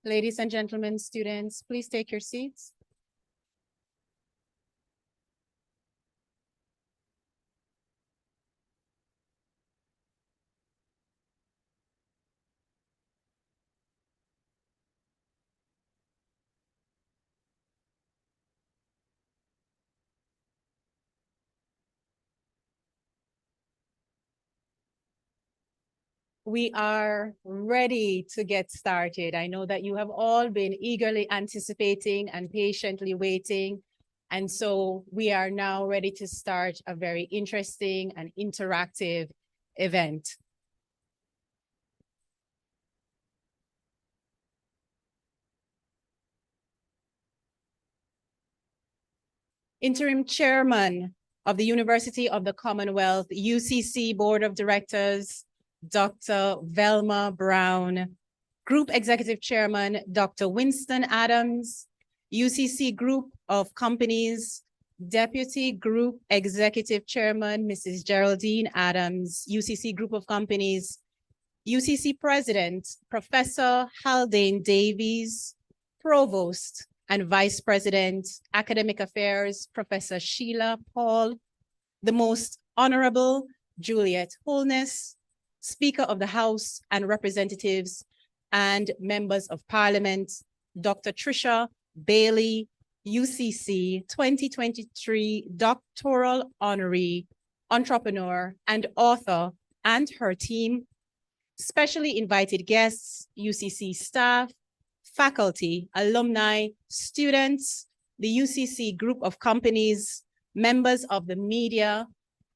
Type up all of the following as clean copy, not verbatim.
Ladies and gentlemen, students, please take your seats. We are ready to get started. I know that you have all been eagerly anticipating and patiently waiting. And so we are now ready to start a very interesting and interactive event. Interim Chairman of the University of the Commonwealth, UCC Board of Directors, Dr. Velma Brown, Group Executive Chairman, Dr. Winston Adams, UCC Group of Companies, Deputy Group Executive Chairman, Mrs. Geraldine Adams, UCC Group of Companies, UCC President, Professor Haldane Davies, Provost and Vice President, Academic Affairs, Professor Sheila Paul, the Most Honorable Juliet Holness, Speaker of the House and Representatives and Members of Parliament, Dr. Trisha Bailey, UCC 2023 Doctoral Honorary Entrepreneur and Author, and her team, specially invited guests, UCC staff, faculty, alumni, students, the UCC Group of Companies, members of the media,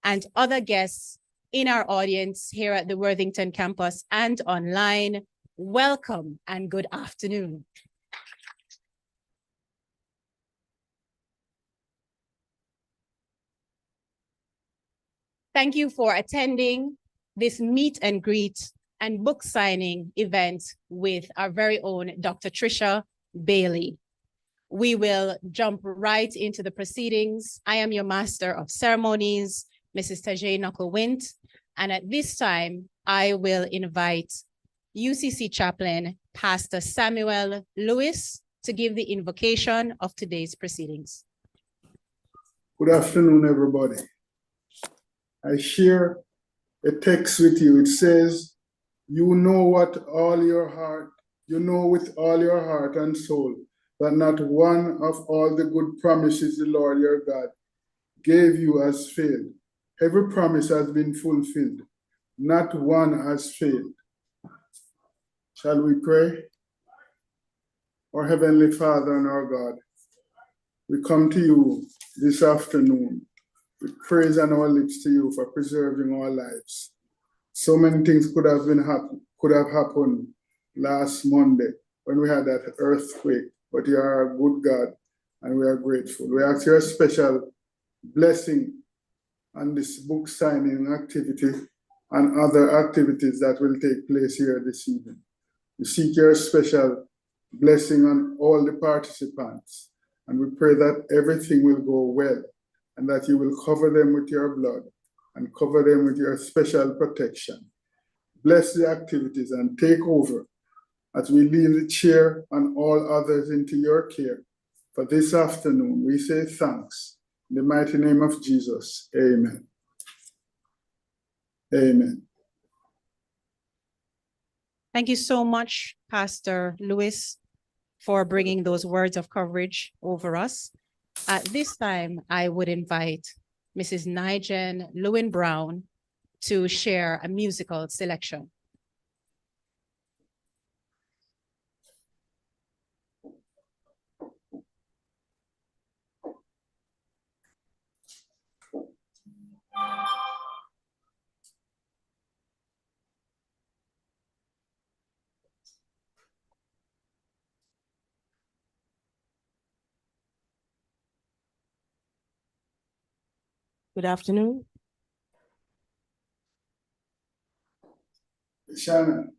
and other guests in our audience here at the Worthington campus and online. Welcome and good afternoon. Thank you for attending this meet and greet and book signing event with our very own Dr. Trisha Bailey. We will jump right into the proceedings. I am your Master of Ceremonies, Mrs. Tajay Knuckle-Wint, and at this time, I will invite UCC Chaplain, Pastor Samuel Lewis, to give the invocation of today's proceedings. Good afternoon, everybody. I share a text with you. It says, you know with all your heart and soul, that not one of all the good promises the Lord your God gave you has failed. Every promise has been fulfilled. Not one has failed. Shall we pray? Our Heavenly Father and our God, we come to you this afternoon with praise on our lips to you for preserving our lives. So many things could have happened last Monday when we had that earthquake, but you are a good God and we are grateful. We ask your special blessing on this book signing activity and other activities that will take place here this evening. We seek your special blessing on all the participants, and we pray that everything will go well and that you will cover them with your blood and cover them with your special protection. Bless the activities and take over as we leave the chair and all others into your care. For this afternoon, we say thanks. In the mighty name of Jesus, amen. Amen. Thank you so much, Pastor Lewis, for bringing those words of coverage over us. At this time, I would invite Mrs. Nigen Lewin-Brown to share a musical selection. Good afternoon. Shannon.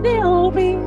There'll be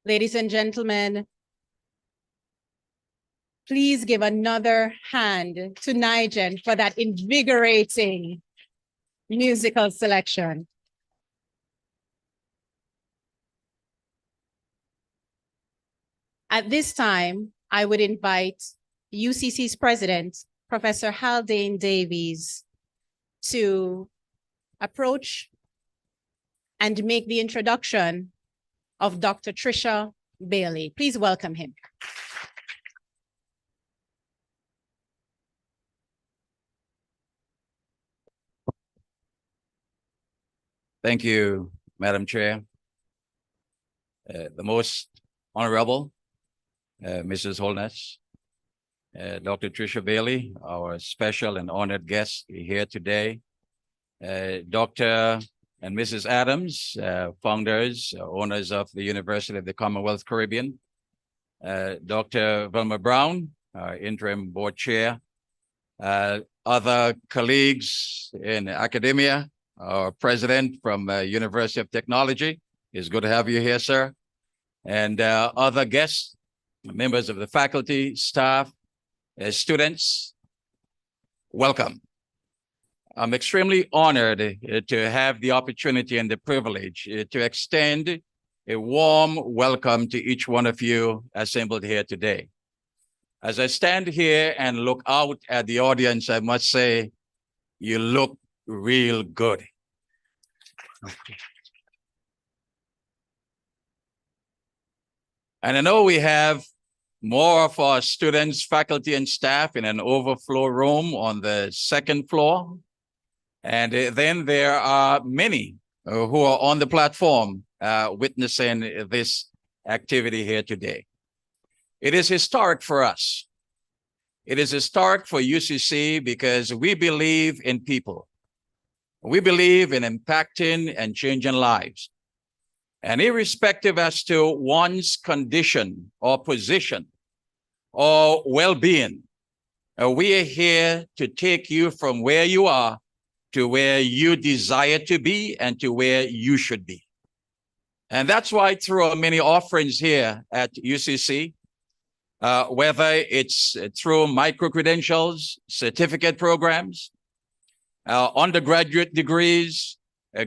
Ladies and gentlemen, please give another hand to Nigen for that invigorating musical selection. At this time, I would invite UCC's president, Professor Haldane Davies, to approach and make the introduction of Dr. Trisha Bailey. Please welcome him. Thank you, Madam Chair. The most honorable Mrs. Holness, Dr. Trisha Bailey, our special and honored guest here today, Dr. and Mrs. Adams, founders, owners of the University of the Commonwealth Caribbean, Dr. Velma Brown, our interim board chair, other colleagues in academia, our president from University of Technology. It's good to have you here, sir. And other guests, members of the faculty, staff, students, welcome. I'm extremely honored to have the opportunity and the privilege to extend a warm welcome to each one of you assembled here today. As I stand here and look out at the audience, I must say, you look real good. And I know we have more of our students, faculty, and staff in an overflow room on the second floor. And then there are many who are on the platform witnessing this activity here today. It is historic for us. It is historic for UCC because we believe in people. We believe in impacting and changing lives. And irrespective as to one's condition or position or well-being, we are here to take you from where you are to where you desire to be and to where you should be. And that's why through our many offerings here at UCC, whether it's through micro-credentials, certificate programs, undergraduate degrees,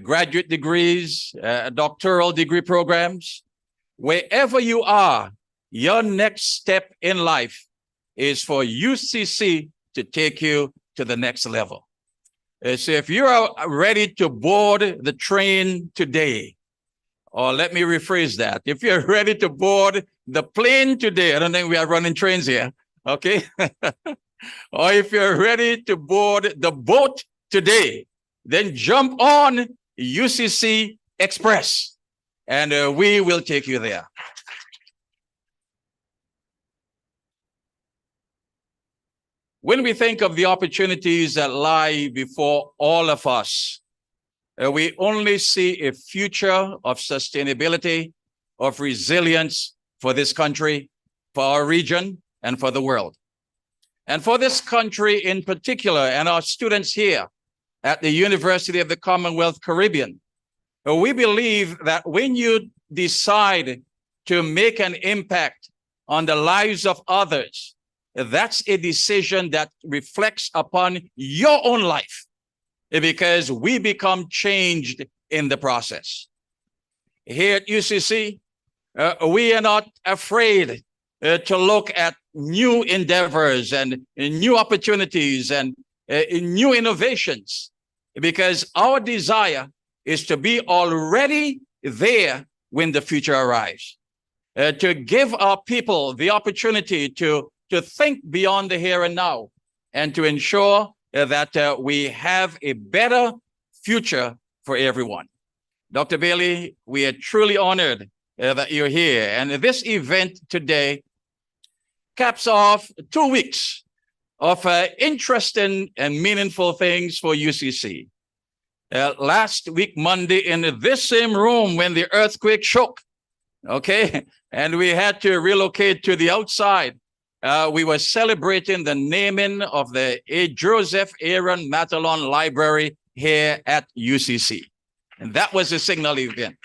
graduate degrees, doctoral degree programs, wherever you are, your next step in life is for UCC to take you to the next level. So if you are ready to board the train today, or let me rephrase that, if you're ready to board the plane today, I don't think we are running trains here, okay? Or if you're ready to board the boat today, then jump on UCC Express and we will take you there. When we think of the opportunities that lie before all of us, we only see a future of sustainability, of resilience for this country, for our region, and for the world. And for this country in particular, and our students here at the University of the Commonwealth Caribbean, we believe that when you decide to make an impact on the lives of others, that's a decision that reflects upon your own life, because we become changed in the process. Here at UCC, we are not afraid to look at new endeavors and new opportunities and new innovations, because our desire is to be already there when the future arrives, to give our people the opportunity to think beyond the here and now, and to ensure that we have a better future for everyone. Dr. Bailey, we are truly honored that you're here. And this event today caps off 2 weeks of interesting and meaningful things for UCC. Last week, Monday, in this same room when the earthquake shook, okay, and we had to relocate to the outside, we were celebrating the naming of the Joseph Aaron Matalon Library here at UCC. And that was a signal event.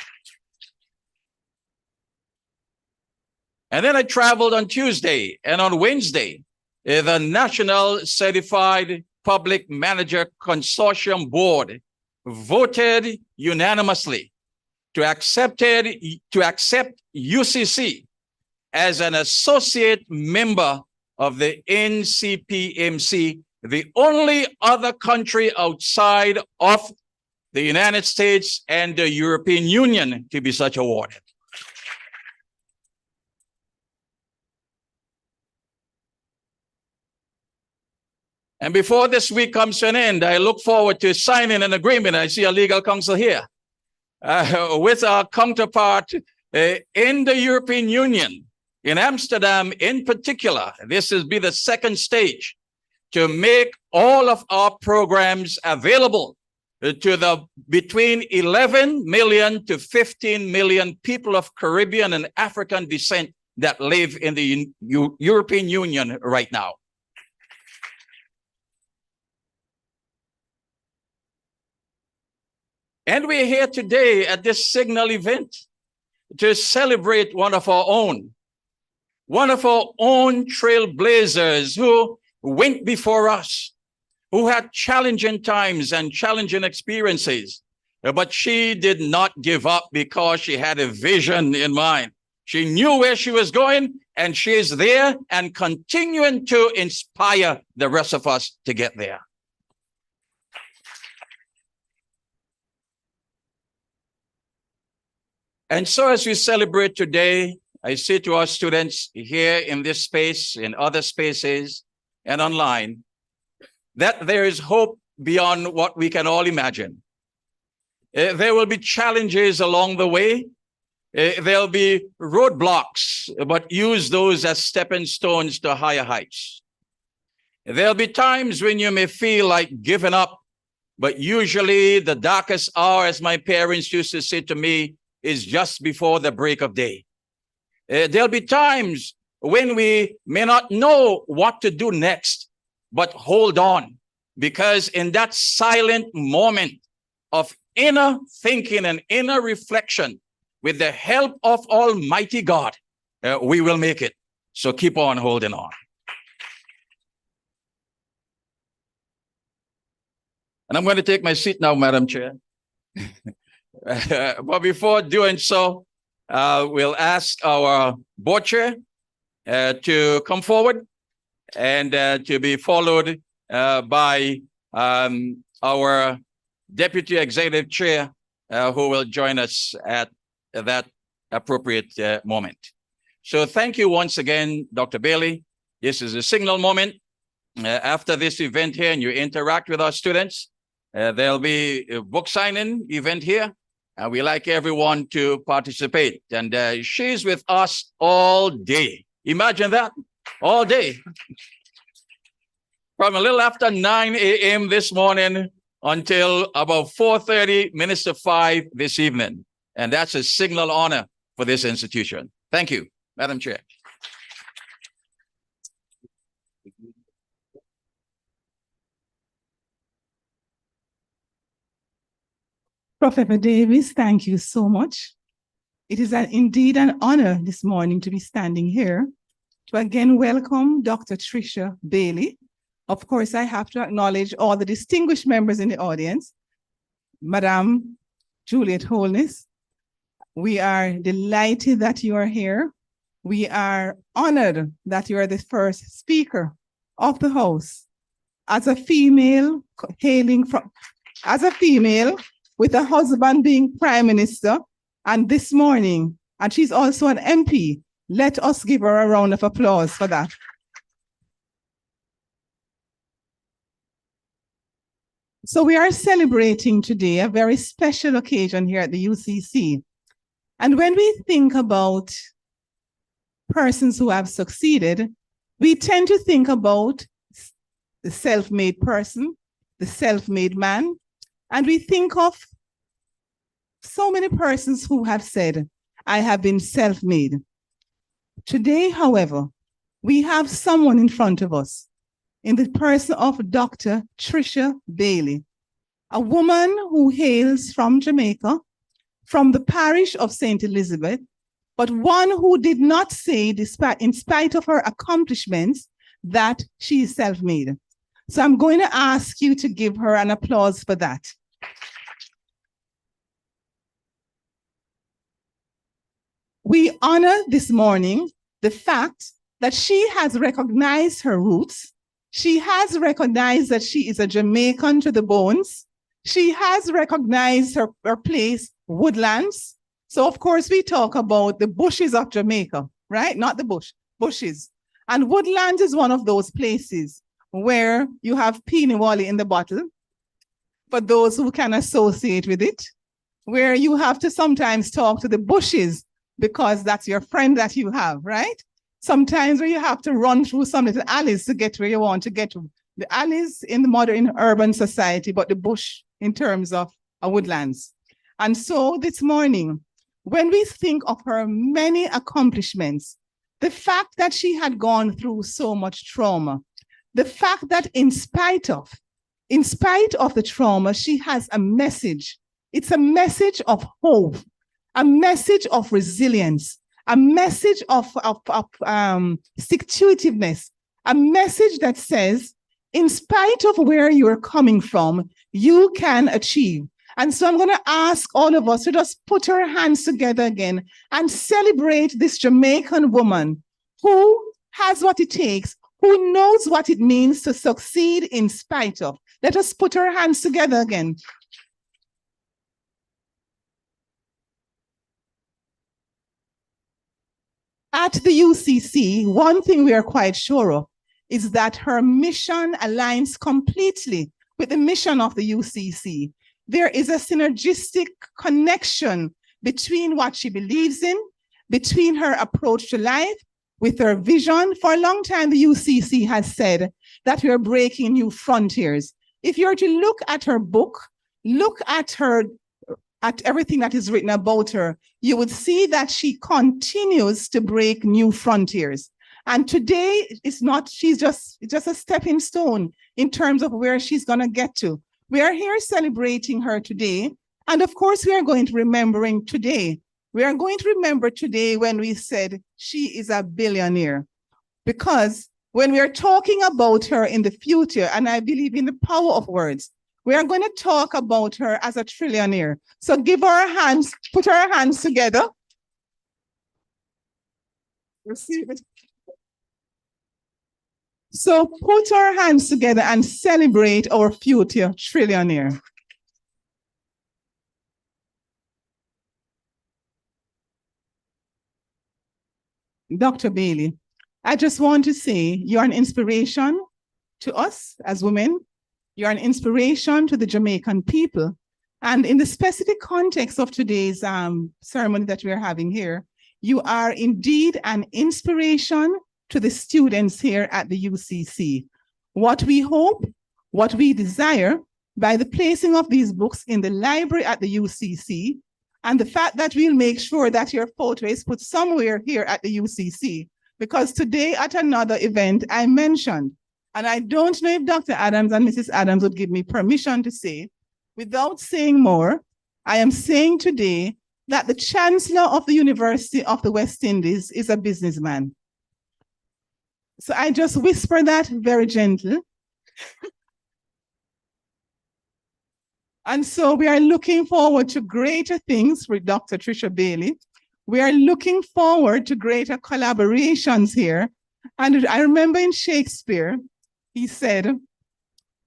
And then I traveled on Tuesday, and on Wednesday, the National Certified Public Manager Consortium Board voted unanimously to accept UCC as an associate member of the NCPMC, the only other country outside of the United States and the European Union to be such awarded. And before this week comes to an end, I look forward to signing an agreement. I see a legal counsel here with our counterpart in the European Union, in Amsterdam in particular. This will be the second stage to make all of our programs available to the between 11 million to 15 million people of Caribbean and African descent that live in the European Union right now. And we're here today at this Signal event to celebrate one of our own trailblazers who went before us, who had challenging times and challenging experiences, but she did not give up because she had a vision in mind. She knew where she was going, and she is there and continuing to inspire the rest of us to get there. And so as we celebrate today, I say to our students here in this space, in other spaces, and online, that there is hope beyond what we can all imagine. There will be challenges along the way. There'll be roadblocks, but use those as stepping stones to higher heights. There'll be times when you may feel like giving up, but usually the darkest hour, as my parents used to say to me, is just before the break of day. There'll be times when we may not know what to do next, but hold on, because in that silent moment of inner thinking and inner reflection, with the help of Almighty God, we will make it. So keep on holding on. And I'm going to take my seat now, Madam Chair. But before doing so, we'll ask our board chair to come forward and to be followed by our deputy executive chair, who will join us at that appropriate moment. So thank you once again, Dr. Bailey. This is a signal moment. After this event here and you interact with our students, there'll be a book signing event here. And we like everyone to participate. And she's with us all day. Imagine that, all day. From a little after 9 a.m. this morning until about 4:30 minutes to 5 this evening. And that's a signal honor for this institution. Thank you, Madam Chair. Professor Davis, thank you so much. It is indeed an honor this morning to be standing here to again welcome Dr. Trisha Bailey. Of course, I have to acknowledge all the distinguished members in the audience. Madam Juliet Holness, we are delighted that you are here. We are honored that you are the first speaker of the House. As a female with a husband being Prime Minister, and this morning, and she's also an MP. Let us give her a round of applause for that. So we are celebrating today a very special occasion here at the UCC. And when we think about persons who have succeeded, we tend to think about the self-made person, the self-made man, and we think of so many persons who have said, I have been self-made. Today, however, we have someone in front of us in the person of Dr. Trisha Bailey, a woman who hails from Jamaica, from the parish of St. Elizabeth, but one who did not say, in spite of her accomplishments, that she is self-made. So I'm going to ask you to give her an applause for that. We honor this morning the fact that she has recognized her roots. She has recognized that she is a Jamaican to the bones. She has recognized her place, Woodlands. So of course we talk about the bushes of Jamaica, right? Not the bushes. And Woodlands is one of those places where you have Peeny Wally in the bottle, for those who can associate with it, where you have to sometimes talk to the bushes because that's your friend that you have, right? Sometimes where you have to run through some little alleys to get where you want to get to. The alleys in the modern urban society, but the bush in terms of woodlands. And so this morning, when we think of her many accomplishments, the fact that she had gone through so much trauma, the fact that in spite of the trauma, she has a message. It's a message of hope, a message of resilience, a message of stick-to-itiveness, a message that says, in spite of where you're coming from, you can achieve. And so I'm going to ask all of us to just put our hands together again and celebrate this Jamaican woman who has what it takes, who knows what it means to succeed in spite of. Let us put our hands together again. At the UCC, one thing we are quite sure of is that her mission aligns completely with the mission of the UCC. There is a synergistic connection between what she believes in, between her approach to life, with her vision. For a long time, the UCC has said that we are breaking new frontiers. If you're to look at her book, look at everything that is written about her, you would see that she continues to break new frontiers. And today she's just a stepping stone in terms of where she's going to get to. We are here celebrating her today. And of course, we are going to remembering today. We are going to remember today when we said she is a billionaire. Because when we are talking about her in the future, and I believe in the power of words, we are going to talk about her as a trillionaire. So give our hands, put our hands together. Receive it. So put our hands together and celebrate our future trillionaire. Dr. Bailey, I just want to say you're an inspiration to us as women. You're an inspiration to the Jamaican people. And in the specific context of today's ceremony that we're having here, you are indeed an inspiration to the students here at the UCC. What we hope, what we desire, by the placing of these books in the library at the UCC, and the fact that we'll make sure that your photo is put somewhere here at the UCC, because today at another event I mentioned, and I don't know if Dr. Adams and Mrs. Adams would give me permission to say, without saying more, I am saying today that the Chancellor of the University of the West Indies is a businessman. So I just whisper that very gentle. And so we are looking forward to greater things with Dr. Trisha Bailey. We are looking forward to greater collaborations here. And I remember in Shakespeare, he said,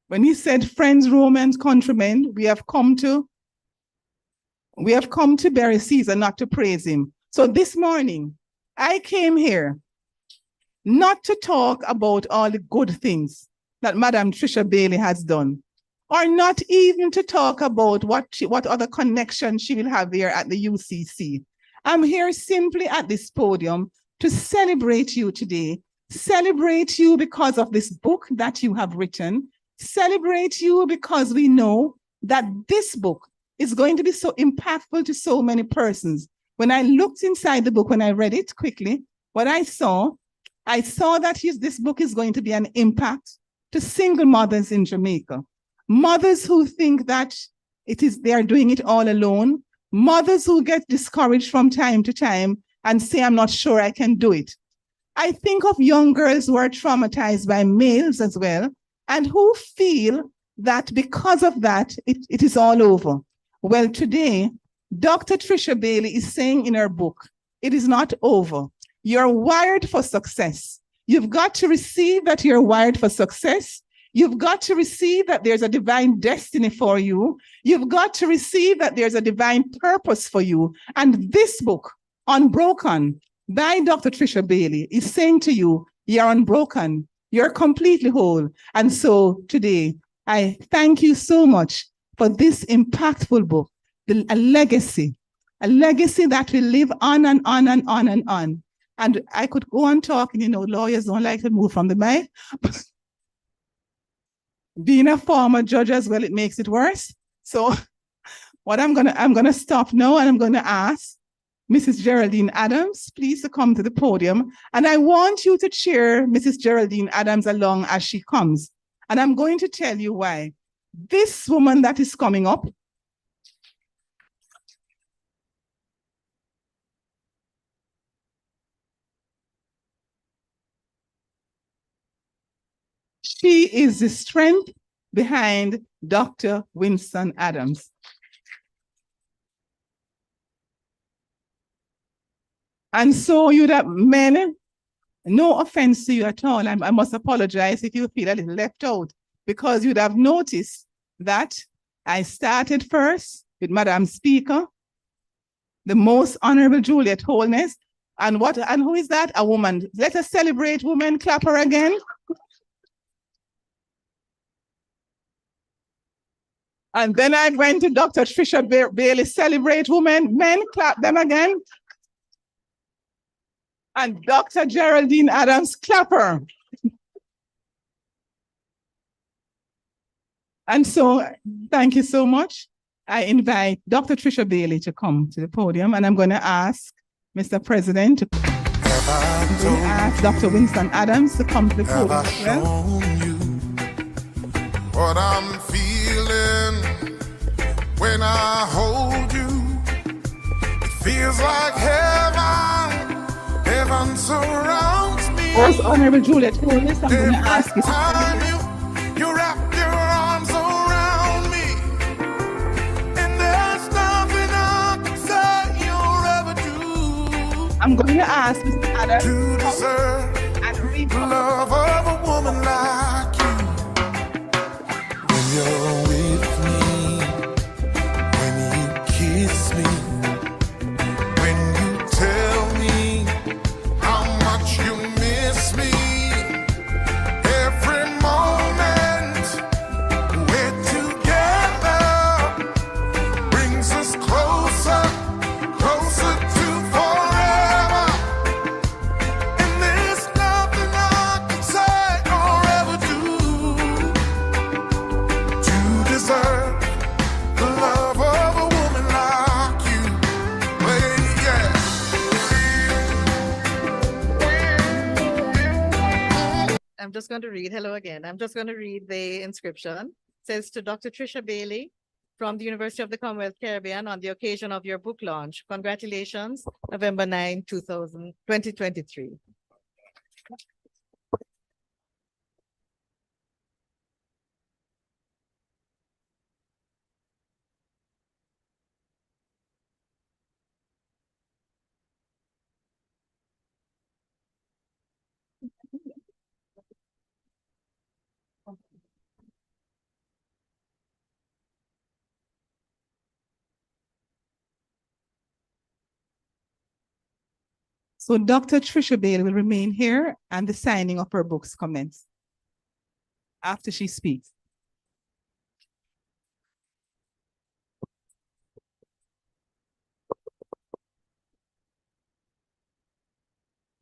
when he said, friends, Romans, countrymen, we have come to bury Caesar, not to praise him. So this morning, I came here not to talk about all the good things that Madam Trisha Bailey has done, or not even to talk about what other connections she will have here at the UCC. I'm here simply at this podium to celebrate you today, celebrate you because of this book that you have written, celebrate you because we know that this book is going to be so impactful to so many persons. When I looked inside the book, when I read it quickly, what I saw that this book is going to be an impact to single mothers in Jamaica. Mothers who think that they are doing it all alone. Mothers who get discouraged from time to time and say, I'm not sure I can do it. I think of young girls who are traumatized by males as well, and who feel that because of that, it is all over. Well, today, Dr. Trisha Bailey is saying in her book, it is not over. You're wired for success. You've got to receive that you're wired for success. You've got to receive that there's a divine destiny for you. You've got to receive that there's a divine purpose for you. And this book, Unbroken, by Dr. Trisha Bailey, is saying to you, you're unbroken. You're completely whole. And so today, I thank you so much for this impactful book, a legacy that will live on and on and on and on. And I could go on talking, you know, lawyers don't like to move from the mic. Being a former judge as well, it makes it worse. So what I'm gonna stop now, and I'm gonna ask Mrs. Geraldine Adams, please, to come to the podium. And I want you to cheer Mrs. Geraldine Adams along as she comes. And I'm going to tell you why. This woman that is coming up, she is the strength behind Dr. Winston Adams. And so you that men, no offense to you at all, I must apologize if you feel a little left out, because you'd have noticed that I started first with Madam Speaker, the most Honorable Juliet Holness, and who is that? A woman. Let us celebrate women, clap her again. And then I went to Dr. Trisha Bailey, celebrate women, men, clap them again. And Dr. Geraldine Adams, clap her. And so, thank you so much. I invite Dr. Trisha Bailey to come to the podium, and I'm going to ask Mr. President to ask Dr. Winston Adams to come to the podium as well. You what I'm feeling when I hold you, it feels like heaven, heaven surrounds me. Most Honorable Juliet Holness, I'm going to ask you to Time you wrap your arms around me, and there's nothing I can say you'll ever do. I'm going to ask Mr. Adams to deserve and read the love of a woman like you. When you're with me, when you kiss me, when you tell me how much you miss me, every moment we're together brings us closer, closer to forever. And there's nothing I can say or ever do to deserve the love of a woman like you. Well, yeah. I'm just going to read, hello again. I'm just going to read the inscription. It says, to Dr. Trisha Bailey from the University of the Commonwealth Caribbean on the occasion of your book launch. Congratulations, November 9, 2023. So Dr. Trisha Bailey will remain here and the signing of her books commence after she speaks.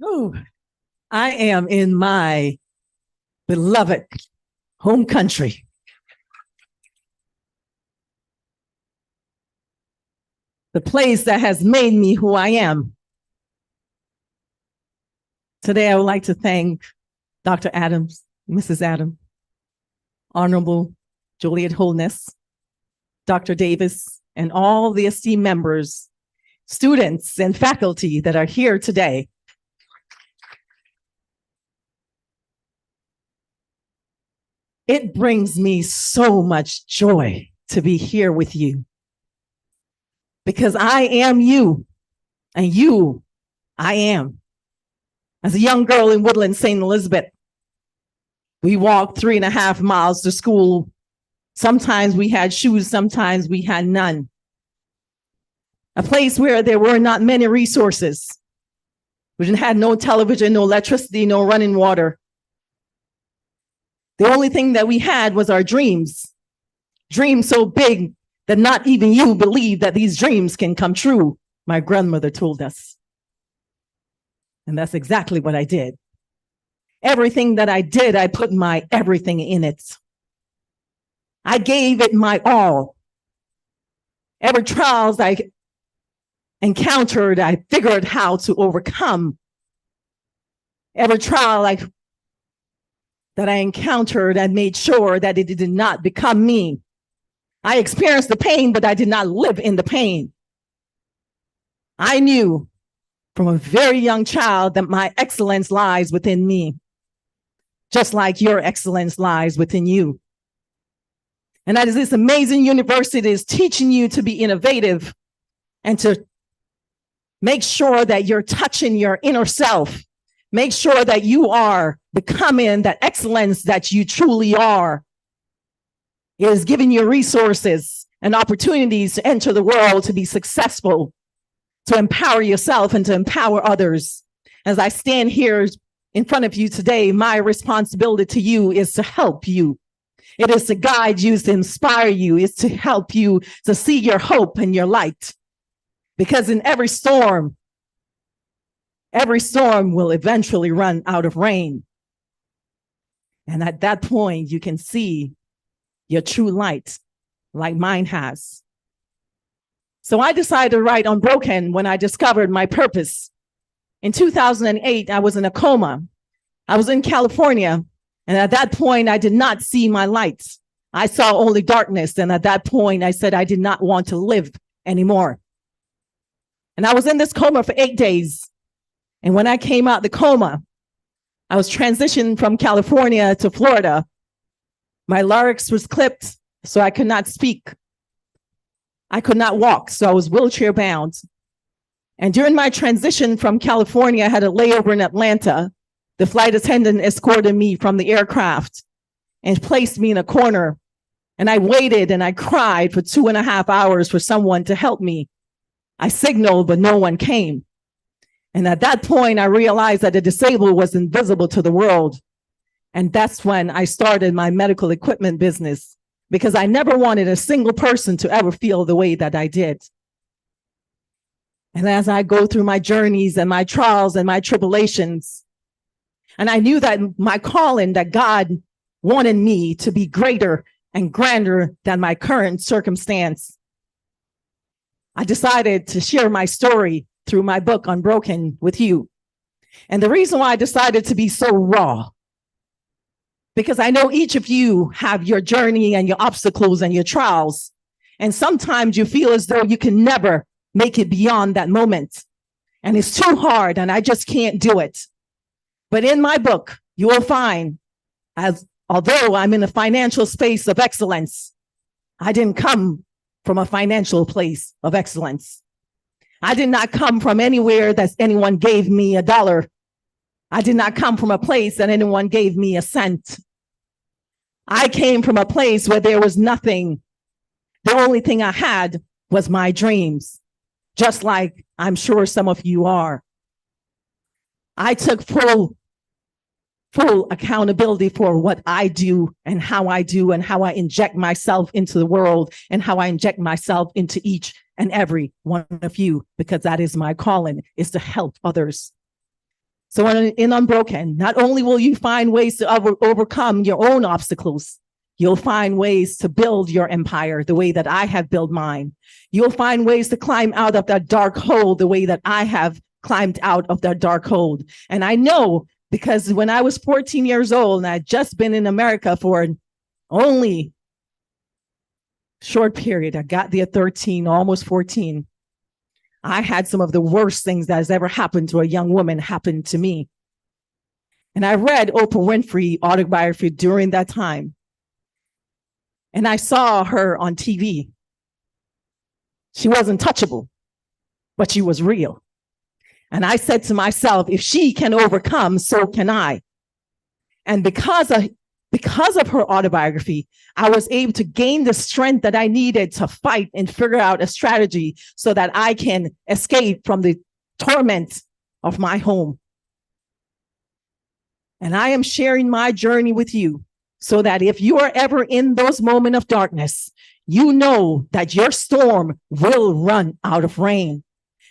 Oh, I am in my beloved home country. The place that has made me who I am. Today, I would like to thank Dr. Adams, Mrs. Adams, Honorable Juliet Holness, Dr. Davis, and all the esteemed members students and faculty that are here today. It brings me so much joy to be here with you because I am you and you, I am. As a young girl in Woodland, St. Elizabeth, we walked 3.5 miles to school. Sometimes we had shoes, sometimes we had none. A place where there were not many resources. We didn't have no television, no electricity, no running water. The only thing that we had was our dreams. Dreams so big that not even you believe that these dreams can come true, my grandmother told us. And that's exactly what I did. Everything that I did, I put my everything in it. I gave it my all. Every trials I encountered, I figured how to overcome. Every trial that I encountered, I made sure that it did not become me. I experienced the pain, but I did not live in the pain. I knew from a very young child that my excellence lies within me, just like your excellence lies within you. And that is this amazing university is teaching you to be innovative and to make sure that you're touching your inner self. Make sure that you are becoming that excellence that you truly are. It is giving you resources and opportunities to enter the world, to be successful, to empower yourself and to empower others. As I stand here in front of you today, my responsibility to you is to help you. It is to guide you, to inspire you. It's to help you to see your hope and your light. Because in every storm will eventually run out of rain. And at that point, you can see your true light, like mine has. So I decided to write Unbroken when I discovered my purpose. In 2008, I was in a coma. I was in California. And at that point, I did not see my light. I saw only darkness. And at that point, I said I did not want to live anymore. And I was in this coma for 8 days. And when I came out the coma, I was transitioned from California to Florida. My larynx was clipped, so I could not speak. I could not walk, so I was wheelchair bound. And during my transition from California, I had a layover in Atlanta. The flight attendant escorted me from the aircraft and placed me in a corner. And I waited and I cried for 2.5 hours for someone to help me. I signaled, but no one came. And at that point, I realized that the disabled was invisible to the world. And that's when I started my medical equipment business, because I never wanted a single person to ever feel the way that I did. And as I go through my journeys and my trials and my tribulations, and I knew that my calling, that God wanted me to be greater and grander than my current circumstance, I decided to share my story through my book, Unbroken, with you. And the reason why I decided to be so raw, because I know each of you have your journey and your obstacles and your trials. And sometimes you feel as though you can never make it beyond that moment. And it's too hard and I just can't do it. But in my book, you will find, although I'm in a financial space of excellence, I didn't come from a financial place of excellence. I did not come from anywhere that anyone gave me $1. I did not come from a place that anyone gave me a cent. I came from a place where there was nothing. The only thing I had was my dreams, just like I'm sure some of you are. I took full accountability for what I do and how I inject myself into the world and how I inject myself into each and every one of you, because that is my calling, is to help others. So in Unbroken, not only will you find ways to overcome your own obstacles, you'll find ways to build your empire the way that I have built mine. You'll find ways to climb out of that dark hole the way that I have climbed out of that dark hole. And I know, because when I was 14 years old and I'd just been in America for only short period, I got there 13, almost 14. I had some of the worst things that has ever happened to a young woman happen to me. And I read Oprah Winfrey autobiography during that time. And I saw her on TV. She wasn't touchable, but she was real. And I said to myself, if she can overcome, so can I. And because of her autobiography, I was able to gain the strength that I needed to fight and figure out a strategy so that I can escape from the torment of my home. And I am sharing my journey with you so that if you are ever in those moments of darkness, you know that your storm will run out of rain.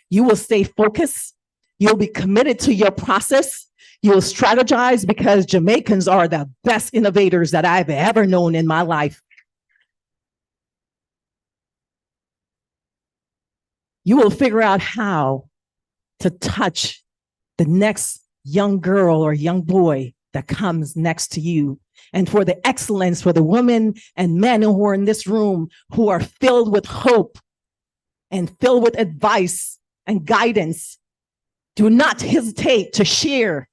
You will stay focused. You'll be committed to your process. You'll strategize because Jamaicans are the best innovators that I've ever known in my life. You will figure out how to touch the next young girl or young boy that comes next to you. And for the excellence, for the women and men who are in this room who are filled with hope and filled with advice and guidance, do not hesitate to share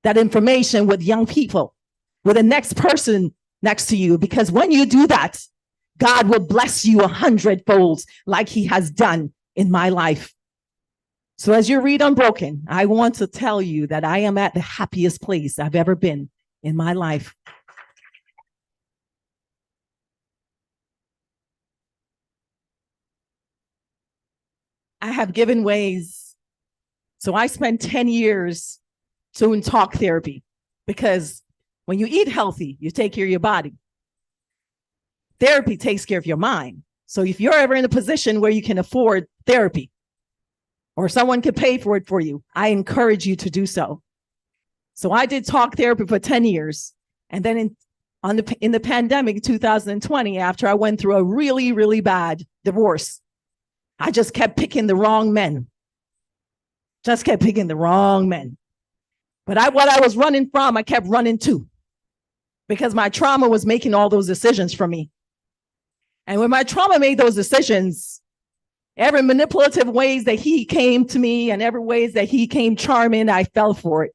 that information with young people, with the next person next to you, because when you do that, God will bless you 100-fold like he has done in my life. So as you read Unbroken, I want to tell you that I am at the happiest place I've ever been in my life. I have given ways. So I spent 10 years doing talk therapy because when you eat healthy, you take care of your body. Therapy takes care of your mind. So if you're ever in a position where you can afford therapy or someone could pay for it for you, I encourage you to do so. So I did talk therapy for 10 years. And then in the pandemic, 2020, after I went through a really, really bad divorce, I just kept picking the wrong men. Just kept picking the wrong men. But what I was running from, I kept running to because my trauma was making all those decisions for me. And when my trauma made those decisions, every manipulative ways that he came to me and every ways that he came charming, I fell for it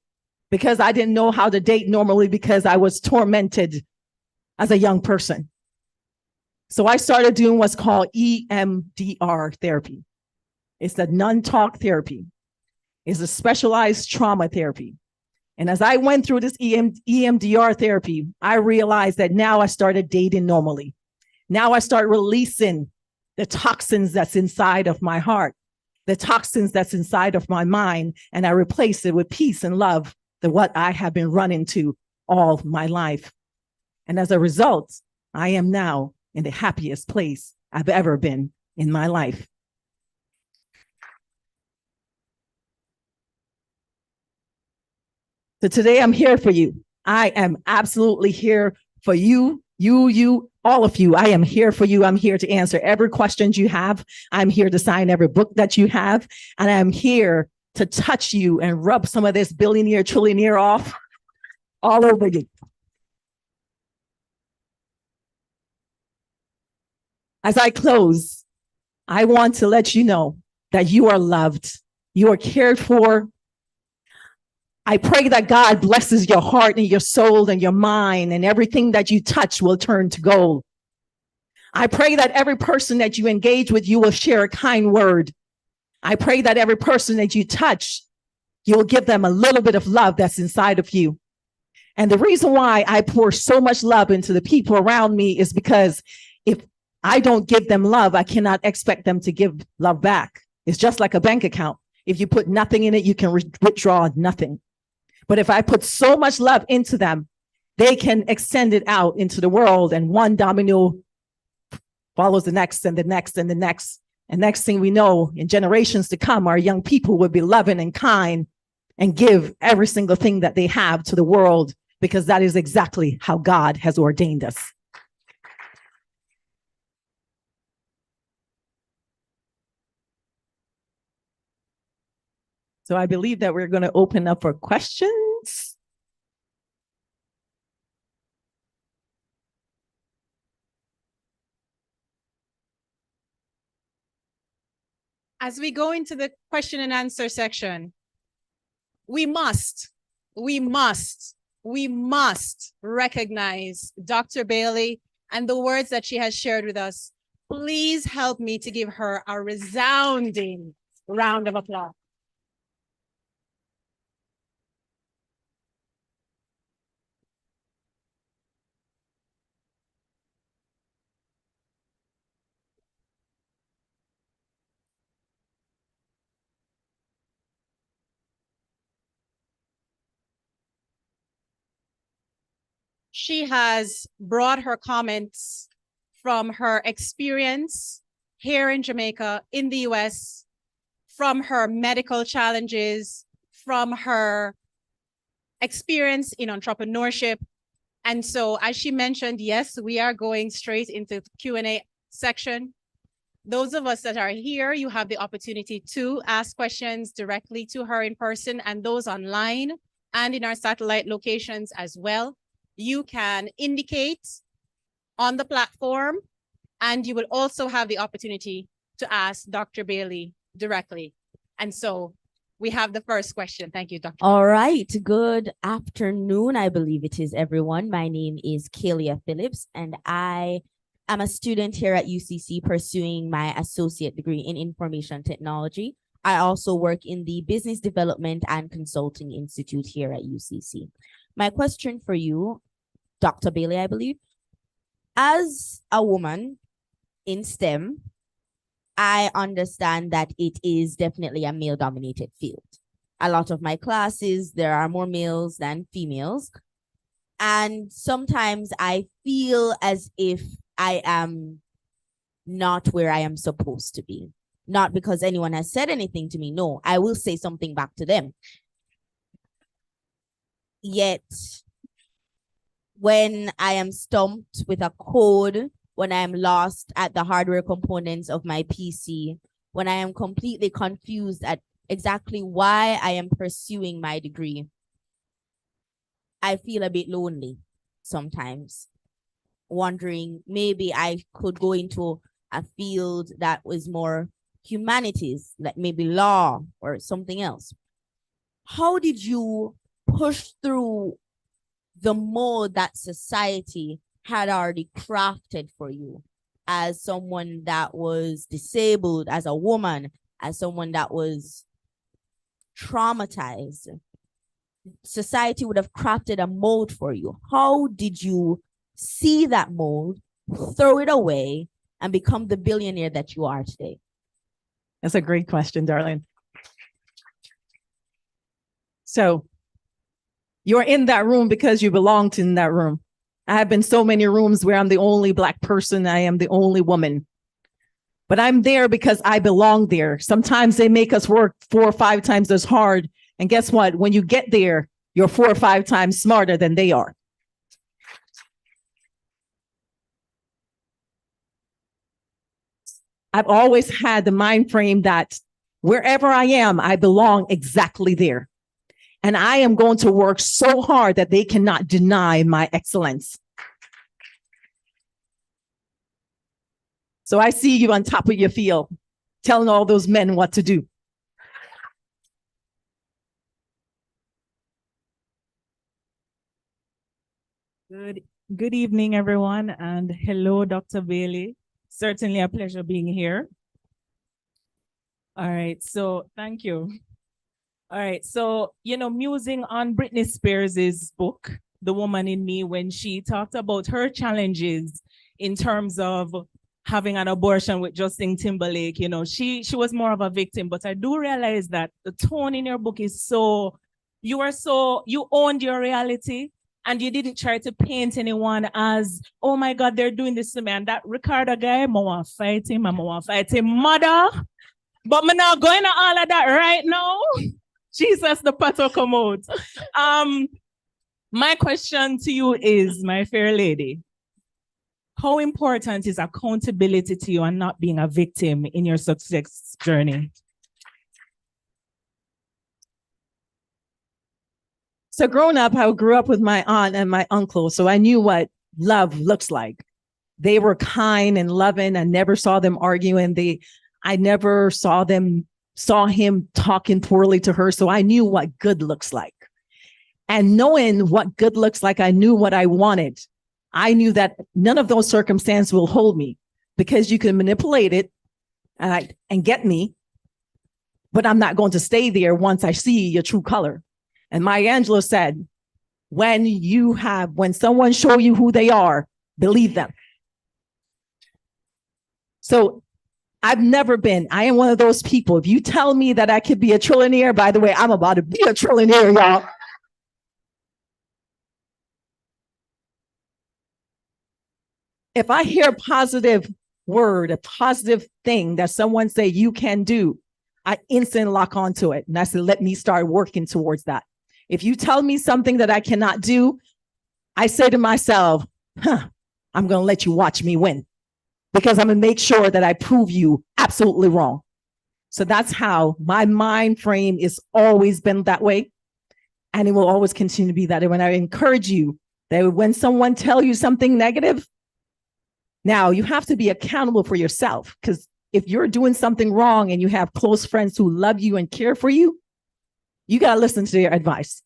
because I didn't know how to date normally because I was tormented as a young person. So I started doing what's called EMDR therapy. It's the non-talk therapy. It's a specialized trauma therapy. And as I went through this EMDR therapy, I realized that now I started dating normally. Now I start releasing the toxins that's inside of my heart, the toxins that's inside of my mind, and I replace it with peace and love, what I have been running to all my life. And as a result, I am now in the happiest place I've ever been in my life. So today I'm here for you. I am absolutely here for you, all of you. I am here for you. I'm here to answer every question you have. I'm here to sign every book that you have. And I'm here to touch you and rub some of this billionaire, trillionaire off all over you. As I close, I want to let you know that you are loved. You are cared for. I pray that God blesses your heart and your soul and your mind, and everything that you touch will turn to gold. I pray that every person that you engage with, you will share a kind word. I pray that every person that you touch, you will give them a little bit of love that's inside of you. And the reason why I pour so much love into the people around me is because if I don't give them love, I cannot expect them to give love back. It's just like a bank account. If you put nothing in it, you can withdraw nothing. But if I put so much love into them, they can extend it out into the world, and one domino follows the next and the next and the next. And next thing we know, in generations to come, our young people will be loving and kind and give every single thing that they have to the world, because that is exactly how God has ordained us. So I believe that we're going to open up for questions. as we go into the question and answer section, we must recognize Dr. Bailey and the words that she has shared with us. Please help me to give her a resounding round of applause. She has brought her comments from her experience here in Jamaica, in the US, from her medical challenges, from her experience in entrepreneurship. And so, as she mentioned, yes, we are going straight into the Q&A section. Those of us that are here, you have the opportunity to ask questions directly to her in person, and those online and in our satellite locations as well. You can indicate on the platform, and you will also have the opportunity to ask Dr. Bailey directly. And so we have the first question. Thank you, Dr. All right. Good afternoon, I believe it is, everyone. My name is Kalia Phillips, and I am a student here at UCC pursuing my associate degree in information technology. I also work in the Business Development and Consulting Institute here at UCC. My question for you, Dr. Bailey, I believe, as a woman in STEM, I understand that it is definitely a male-dominated field. A lot of my classes, there are more males than females. And sometimes I feel as if I am not where I am supposed to be. Not because anyone has said anything to me. No, I will say something back to them. Yet, when I am stumped with a code, when I am lost at the hardware components of my PC, when I am completely confused at exactly why I am pursuing my degree, I feel a bit lonely sometimes, wondering maybe I could go into a field that was more humanities, like maybe law or something else. How did you push through the mold that society had already crafted for you as someone that was disabled, as a woman, as someone that was traumatized? Society would have crafted a mold for you. How did you see that mold, throw it away, and become the billionaire that you are today? That's a great question, darling. So you're in that room because you belonged in that room. I have been so many rooms where I'm the only Black person, I am the only woman. But I'm there because I belong there. Sometimes they make us work 4 or 5 times as hard. And guess what? When you get there, you're 4 or 5 times smarter than they are. I've always had the mind frame that wherever I am, I belong exactly there. And I am going to work so hard that they cannot deny my excellence. So I see you on top of your field, telling all those men what to do. Good evening, everyone, and hello, Dr. Bailey. Certainly a pleasure being here. All right, so thank you. All right, so, musing on Britney Spears' book, The Woman in Me, when she talked about her challenges in terms of having an abortion with Justin Timberlake, she was more of a victim, but I do realize that the tone in your book is you owned your reality, and you didn't try to paint anyone as, oh my God, they're doing this to me. And that Ricardo guy, I want to fight him, mother. But I'm not going to all of that right now. Jesus, the battle come out. My question to you is, my fair lady, how important is accountability to you and not being a victim in your success journey? So growing up, I grew up with my aunt and my uncle, so I knew what love looks like. They were kind and loving. I never saw them arguing. I never saw him talking poorly to her. So I knew what good looks like. And knowing what good looks like, I knew what I wanted. I knew that none of those circumstances will hold me because you can manipulate it and get me, but I'm not going to stay there once I see your true color. And Maya Angelou said, when someone show you who they are, believe them. So I am one of those people. If you tell me that I could be a trillionaire, by the way, I'm about to be a trillionaire, y'all. If I hear a positive word, a positive thing that someone say you can do, I instantly lock onto it. And I said, let me start working towards that. If you tell me something that I cannot do, I say to myself, I'm going to let you watch me win because I'm going to make sure that I prove you absolutely wrong. So that's how my mind frame is always been that way. And it will always continue to be that way. When I encourage you that when someone tell you something negative, now you have to be accountable for yourself, because if you're doing something wrong and you have close friends who love you and care for you, you got to listen to their advice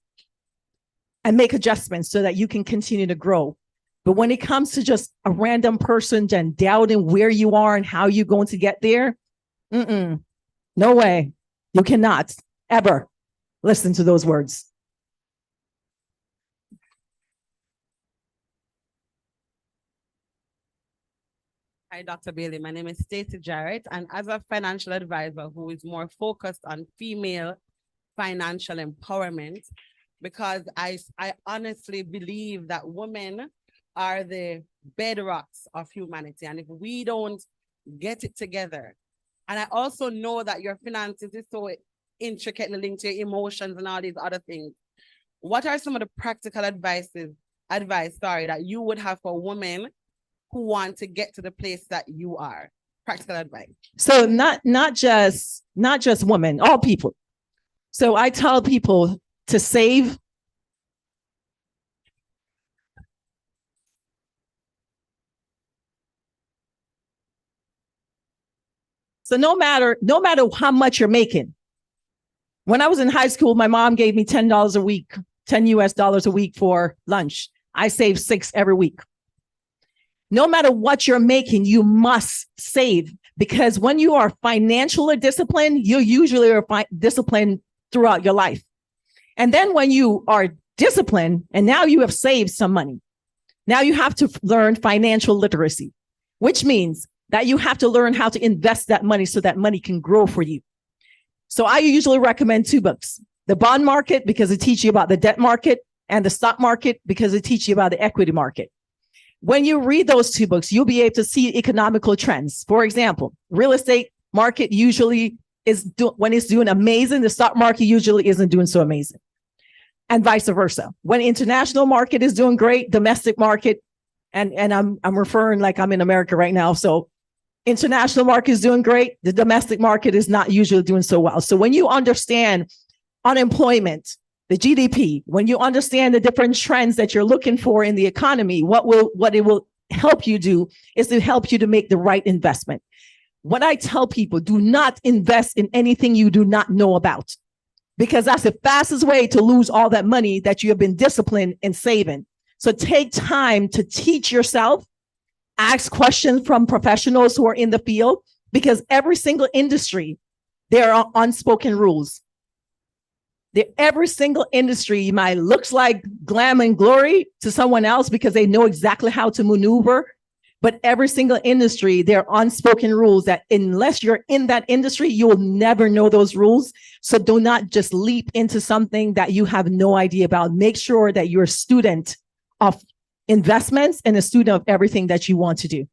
and make adjustments so that you can continue to grow. But when it comes to just a random person and doubting where you are and how you're going to get there, no way. You cannot ever listen to those words. Hi, Dr. Bailey. My name is Stacey Jarrett, and as a financial advisor who is more focused on female financial empowerment, because I honestly believe that women are the bedrocks of humanity. And if we don't get it together, and I also know that your finances is so intricately linked to your emotions and all these other things. What are some of the practical advice that you would have for women who want to get to the place that you are? Practical advice. So not just women, all people. So I tell people to save. So no matter how much you're making. When I was in high school, my mom gave me $10 a week, $10 a week for lunch. I saved $6 every week. No matter what you're making, you must save, because when you are financially disciplined, you usually are disciplined throughout your life. And then when you are disciplined and now you have saved some money, now you have to learn financial literacy, which means that you have to learn how to invest that money so that money can grow for you. So I usually recommend 2 books: The Bond Market, because it teaches you about the debt market, and The Stock Market, because it teaches you about the equity market. When you read those 2 books, you'll be able to see economical trends. For example, real estate market usually when it's doing amazing, the stock market usually isn't doing so amazing, and vice versa. When international market is doing great, domestic market, and I'm referring like I'm in America right now. So international market is doing great. The domestic market is not usually doing so well. So when you understand unemployment, the GDP, when you understand the different trends that you're looking for in the economy, what it will help you do is to help you to make the right investment. What I tell people, do not invest in anything you do not know about, because that's the fastest way to lose all that money that you have been disciplined in saving. So take time to teach yourself, ask questions from professionals who are in the field, because every single industry, there are unspoken rules. Every single industry might looks like glam and glory to someone else because they know exactly how to maneuver. But every single industry, there are unspoken rules that unless you're in that industry, you will never know those rules. So do not just leap into something that you have no idea about. Make sure that you're a student of investments and a student of everything that you want to do.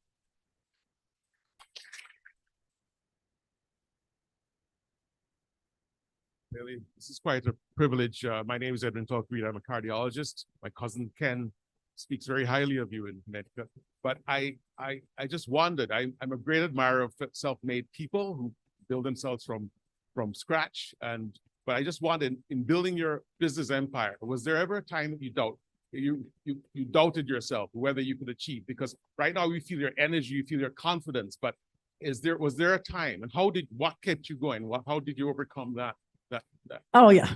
Really, this is quite a privilege. My name is Edwin Talkreed. I'm a cardiologist. My cousin Ken speaks very highly of you in Connecticut. But I just wondered, I'm a great admirer of self-made people who build themselves from scratch. But I just wondered, in building your business empire, was there ever a time that you doubted yourself, whether you could achieve? Because right now we feel your energy, you feel your confidence, but was there a time, and what kept you going? How did you overcome that? Oh, yeah.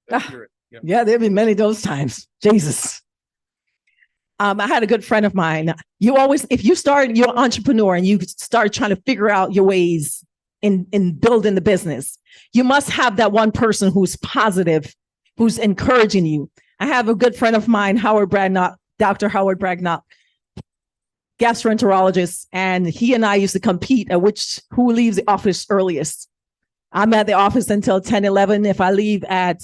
Period? Yeah. Yeah, there've been many of those times. Jesus. I had a good friend of mine. If you start, you're an entrepreneur and you start trying to figure out your ways in building the business, you must have that one person who's positive, who's encouraging you. I have a good friend of mine, Dr. Howard Bragnott, gastroenterologist, and he and I used to compete at who leaves the office earliest. I'm at the office until 10, 11. If I leave at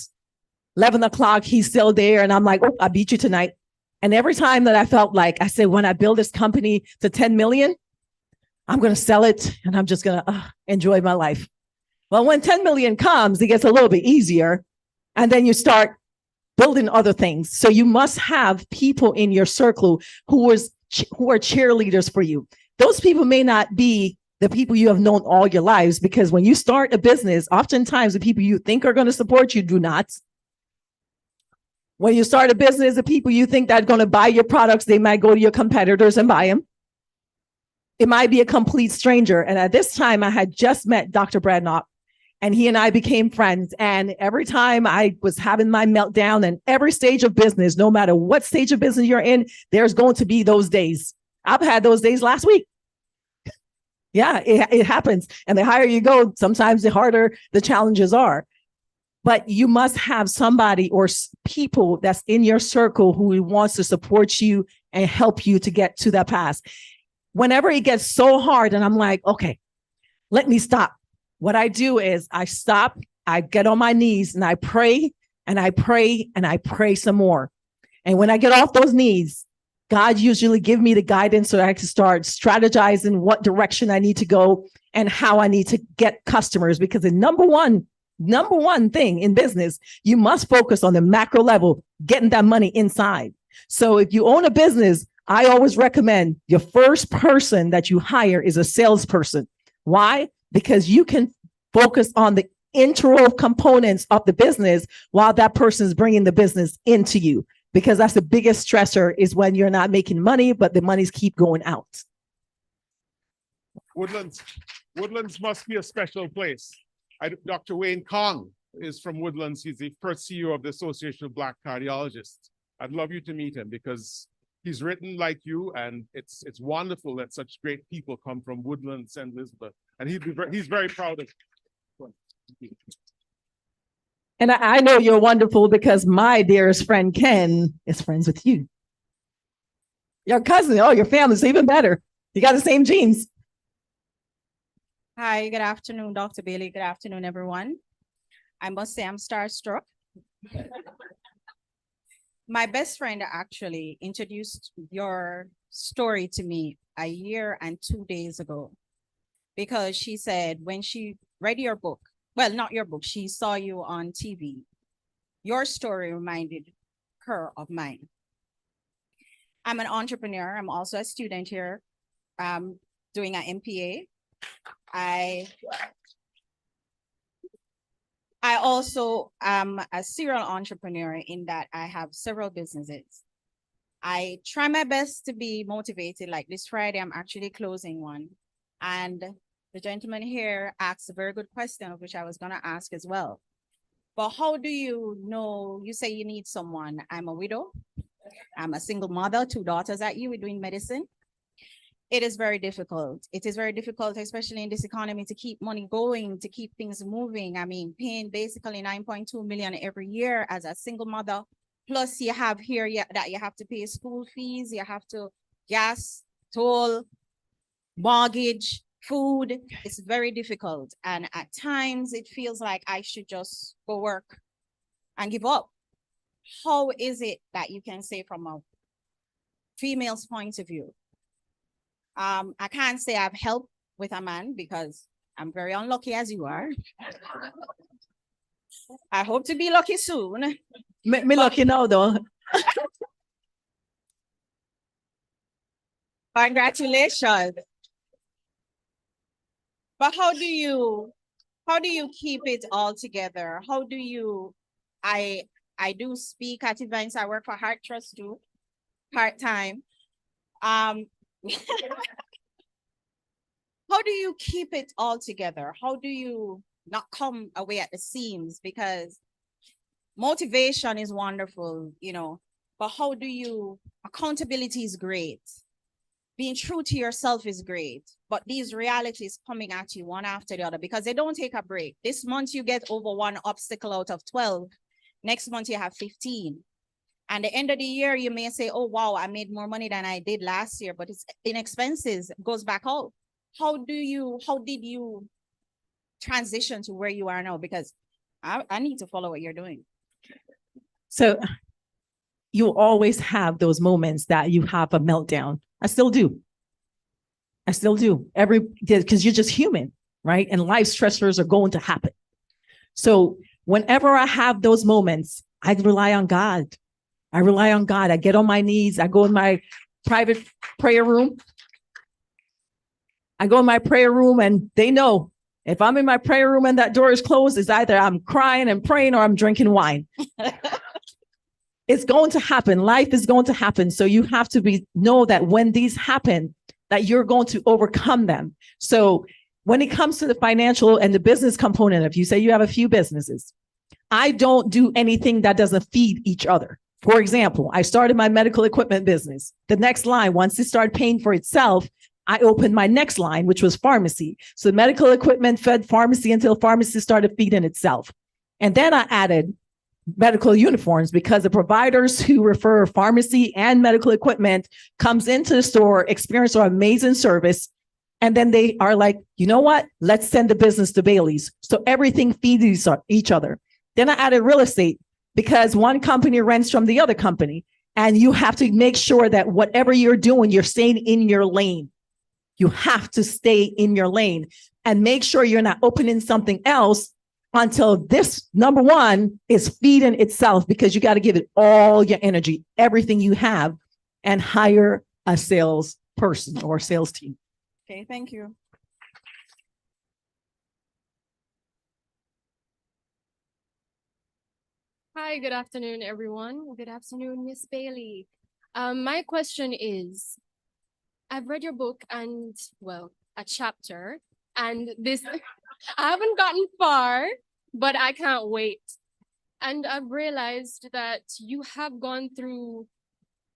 11 o'clock, he's still there. And I'm like, oh, I beat you tonight. And every time that I felt like, I said, when I build this company to 10 million, I'm going to sell it and I'm just going to enjoy my life. Well, when 10 million comes, it gets a little bit easier. And then you start building other things. So you must have people in your circle who are cheerleaders for you. Those people may not be the people you have known all your lives, because when you start a business, oftentimes the people you think are going to support you do not. When you start a business, the people you think that are going to buy your products, they might go to your competitors and buy them. It might be a complete stranger. And at this time, I had just met Dr. Bragnott, and he and I became friends. And every time I was having my meltdown, and every stage of business, no matter what stage of business you're in, there's going to be those days. I've had those days last week. Yeah, it happens. And the higher you go, sometimes the harder the challenges are. But you must have somebody or people that's in your circle who wants to support you and help you to get to that path. Whenever it gets so hard and I'm like, okay, let me stop. What I do is I stop, I get on my knees and I pray and I pray and I pray some more. And when I get off those knees, God usually give me the guidance so I can start strategizing what direction I need to go and how I need to get customers. Because the number one thing in business, you must focus on the macro level, getting that money inside. So if you own a business, I always recommend your first person that you hire is a salesperson. Why? Because you can focus on the internal components of the business while that person is bringing the business into you. Because that's the biggest stressor, is when you're not making money, but the monies keep going out. Woodlands must be a special place. Dr. Wayne Kong is from Woodlands. He's the first CEO of the Association of Black Cardiologists. I'd love you to meet him because he's written like you, and it's wonderful that such great people come from Woodlands and Elizabeth. And he's very proud of you. And I know you're wonderful because my dearest friend, Ken, is friends with you. Your cousin, your family's even better. You got the same genes. Hi, good afternoon, Dr. Bailey. Good afternoon, everyone. I must say I'm starstruck. My best friend actually introduced your story to me a year and 2 days ago, because she said when she read your book, well, not your book, she saw you on TV. Your story reminded her of mine. I'm an entrepreneur. I'm also a student here, doing an MPA. I also am a serial entrepreneur in that I have several businesses. I try my best to be motivated. Like this Friday, I'm actually closing one. And the gentleman here asked a very good question, which I was going to ask as well. But how do you know, you say you need someone? I'm a widow. I'm a single mother, 2 daughters at you, we're doing medicine. It is very difficult. It is very difficult, especially in this economy, to keep money going, to keep things moving. I mean, paying basically 9.2 million every year as a single mother. Plus you have here that you have to pay school fees, you have to gas, toll, mortgage, food. It's very difficult. And at times it feels like I should just go work and give up. How is it that you can say from a female's point of view? I can't say I've helped with a man because I'm very unlucky as you are. I hope to be lucky soon. Me lucky now though. Congratulations. But how do you keep it all together? How do you, I do speak at events. I work for Heart Trust too, part-time. How how do you keep it all together? How do you not come away at the seams? Because motivation is wonderful, you know, but how do you, accountability is great. Being true to yourself is great, but these realities coming at you one after the other because they don't take a break. This month you get over one obstacle out of 12. Next month you have 15. And the end of the year, you may say, oh, wow, I made more money than I did last year, but it's in expenses, goes back out. How did you transition to where you are now? Because I need to follow what you're doing. So you always have those moments that you have a meltdown. I still do. Because you're just human, right? And life stressors are going to happen. So whenever I have those moments, I rely on God. I get on my knees. I go in my private prayer room. And they know if I'm in my prayer room and that door is closed, it's either I'm crying and praying or I'm drinking wine. It's going to happen. Life is going to happen. So you have to know that when these happen, that you're going to overcome them. So when it comes to the financial and the business component, if you say you have a few businesses, I don't do anything that doesn't feed each other. For example, I started my medical equipment business. The next line, once it started paying for itself, I opened my next line, which was pharmacy. So medical equipment fed pharmacy until pharmacy started feeding itself. And then I added medical uniforms because the providers who refer pharmacy and medical equipment comes into the store, experience our amazing service. And then they are like, you know what? Let's send the business to Bailey's. So everything feeds each other. Then I added real estate because one company rents from the other company. And you have to make sure that whatever you're doing, you're staying in your lane. You have to stay in your lane and make sure you're not opening something else until this number one is feeding itself, because you got to give it all your energy, everything you have, and hire a sales person or sales team. Okay, thank you. Hi, good afternoon, everyone. Good afternoon, Miss Bailey. My question is, I've read your book and, well, a chapter, and this, I haven't gotten far, but I can't wait. And I've realized that you have gone through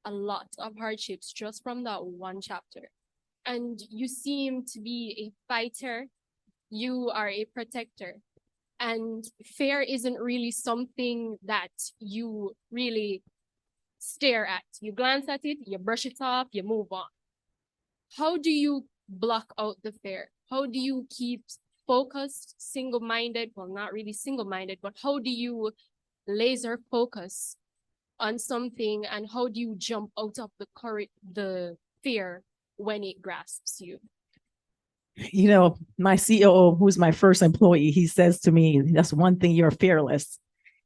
a lot of hardships just from that one chapter. And you seem to be a fighter. You are a protector. And fear isn't really something that you really stare at. You glance at it, you brush it off, you move on. How do you block out the fear? How do you keep focused, single-minded? Well, not really single-minded, but how do you laser focus on something, and how do you jump out of the fear when it grasps you? You know, my COO, who's my first employee, he says to me, that's one thing, you're fearless.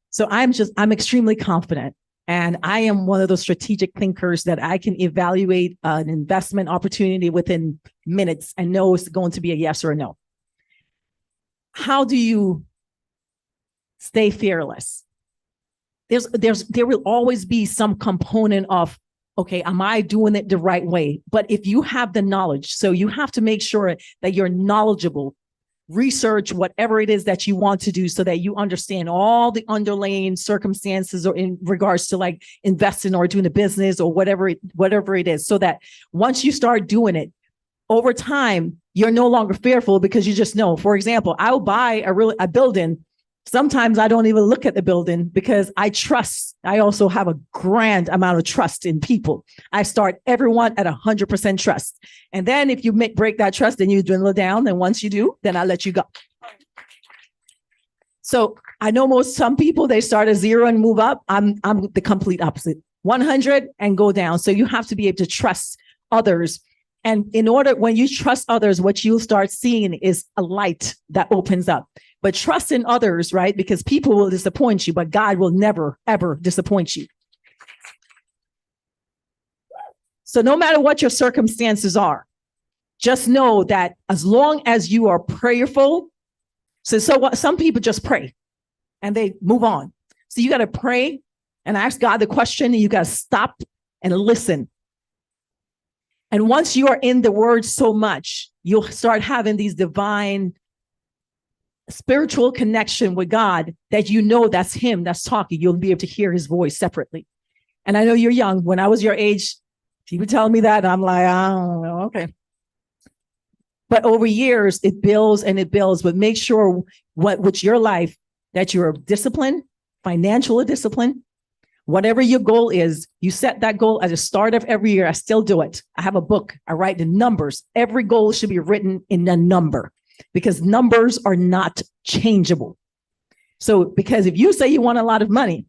So I'm extremely confident. And I am one of those strategic thinkers that I can evaluate an investment opportunity within minutes and know it's going to be a yes or a no. How do you stay fearless? There will always be some component of, okay, am I doing it the right way? But if you have the knowledge, so you have to make sure that you're knowledgeable, research whatever it is that you want to do so that you understand all the underlying circumstances or in regards to like investing or doing a business or whatever it is, so that once you start doing it over time, you're no longer fearful because you just know. For example, I will buy a building. Sometimes I don't even look at the building because I trust. I also have a grand amount of trust in people. I start everyone at 100% trust. And then if you break that trust, then you dwindle down. And once you do, then I let you go. So I know some people, they start at 0 and move up. I'm the complete opposite, 100 and go down. So you have to be able to trust others. And when you trust others, what you'll start seeing is a light that opens up. But trust in others, right? Because people will disappoint you, but God will never, ever disappoint you. So no matter what your circumstances are, just know that as long as you are prayerful, so what, some people just pray and they move on. So you got to pray and ask God the question, and you got to stop and listen. And once you are in the word so much, you'll start having these divine spiritual connection with God that you know that's him that's talking. You'll be able to hear his voice separately. And I know you're young. When I was your age, he would tell me that, and I'm like, I don't know, okay. But over years, it builds and it builds. But make sure with your life that you're disciplined, financial discipline. Whatever your goal is, you set that goal at the start of every year. I still do it. I have a book. I write the numbers. Every goal should be written in a number because numbers are not changeable. So, because if you say you want a lot of money,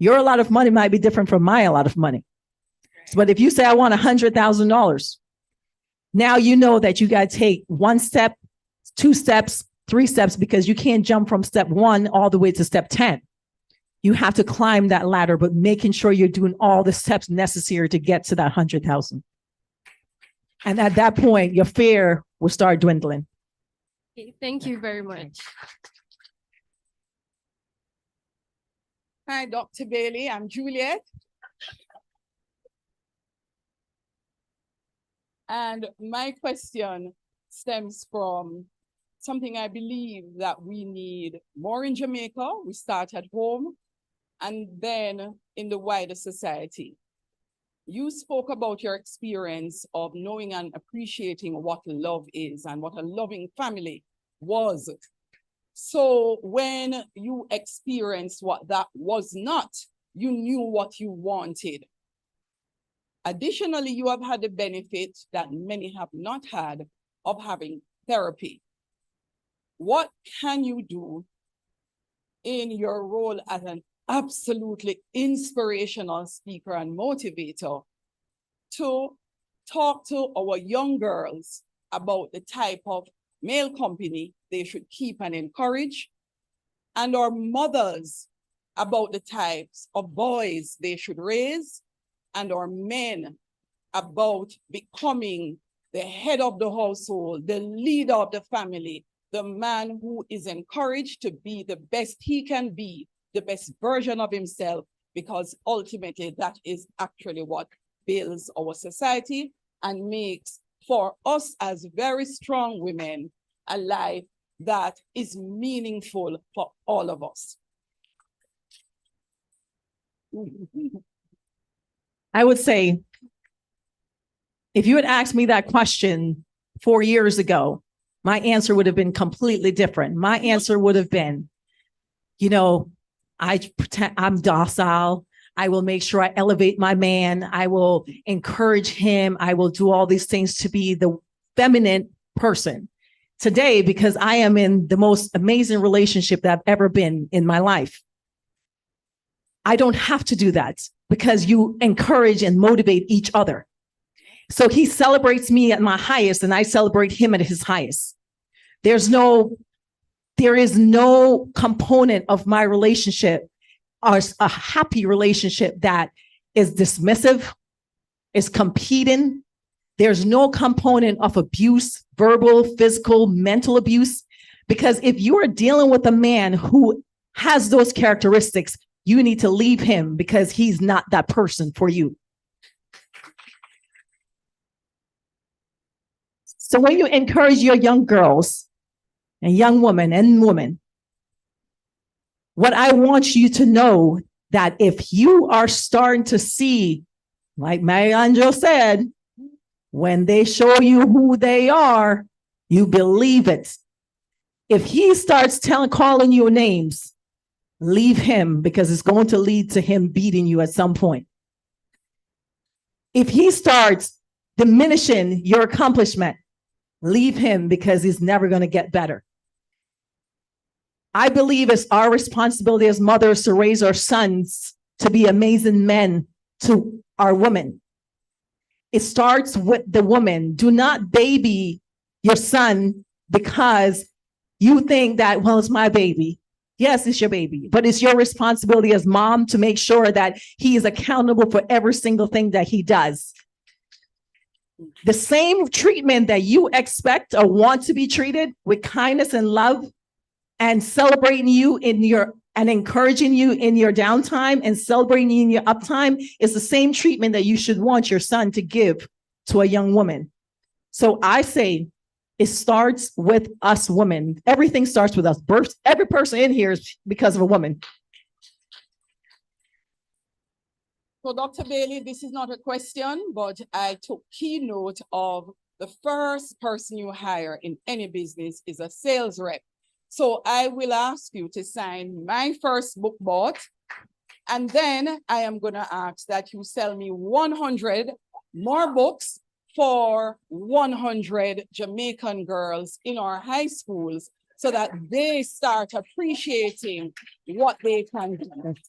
your a lot of money might be different from my a lot of money. But if you say I want $100,000, now you know that you got to take 1 step, 2 steps, 3 steps, because you can't jump from step 1 all the way to step 10. You have to climb that ladder, but making sure you're doing all the steps necessary to get to that 100,000. And at that point, your fear will start dwindling. Okay, thank you very much. Hi, Dr. Bailey. I'm Juliet. And my question stems from something I believe that we need more in Jamaica. We start at home and then in the wider society. You spoke about your experience of knowing and appreciating what love is and what a loving family was. So when you experienced what that was not, you knew what you wanted. Additionally, you have had the benefit that many have not had of having therapy. What can you do in your role as an absolutely inspirational speaker and motivator to talk to our young girls about the type of male company they should keep and encourage, and our mothers about the types of boys they should raise, and our men about becoming the head of the household, the leader of the family, the man who is encouraged to be the best he can be, the best version of himself, because ultimately that is actually what builds our society and makes for us as very strong women a life that is meaningful for all of us. I would say, if you had asked me that question 4 years ago, my answer would have been completely different. My answer would have been, you know, I pretend I'm docile. I will make sure I elevate my man. I will encourage him. I will do all these things to be the feminine person. Today, because I am in the most amazing relationship that I've ever been in my life, I don't have to do that because you encourage and motivate each other. So he celebrates me at my highest and I celebrate him at his highest. There is no component of my relationship or a happy relationship that is dismissive, is competing. There's no component of abuse, verbal, physical, mental abuse, because if you are dealing with a man who has those characteristics, you need to leave him because he's not that person for you. So when you encourage your young girls and young women and women, what I want you to know that if you are starting to see, like Mary Angel said, when they show you who they are, you believe it. If he starts calling you names, leave him because it's going to lead to him beating you at some point. If he starts diminishing your accomplishment, leave him because he's never going to get better. I believe it's our responsibility as mothers to raise our sons to be amazing men to our women. It starts with the woman. Do not baby your son because you think that, well, it's my baby. Yes, it's your baby, but it's your responsibility as mom to make sure that he is accountable for every single thing that he does. The same treatment that you expect or want to be treated with kindness and love and celebrating you and encouraging you in your downtime and celebrating you in your uptime is the same treatment that you should want your son to give to a young woman. So I say, It starts with us women. Everything starts with us. Birth, every person in here is because of a woman. So Dr. Bailey, this is not a question, but I took keynote of the first person you hire in any business is a sales rep. So I will ask you to sign my first book bought, and then I am gonna ask that you sell me 100 more books for 100 Jamaican girls in our high schools so that they start appreciating what they can do.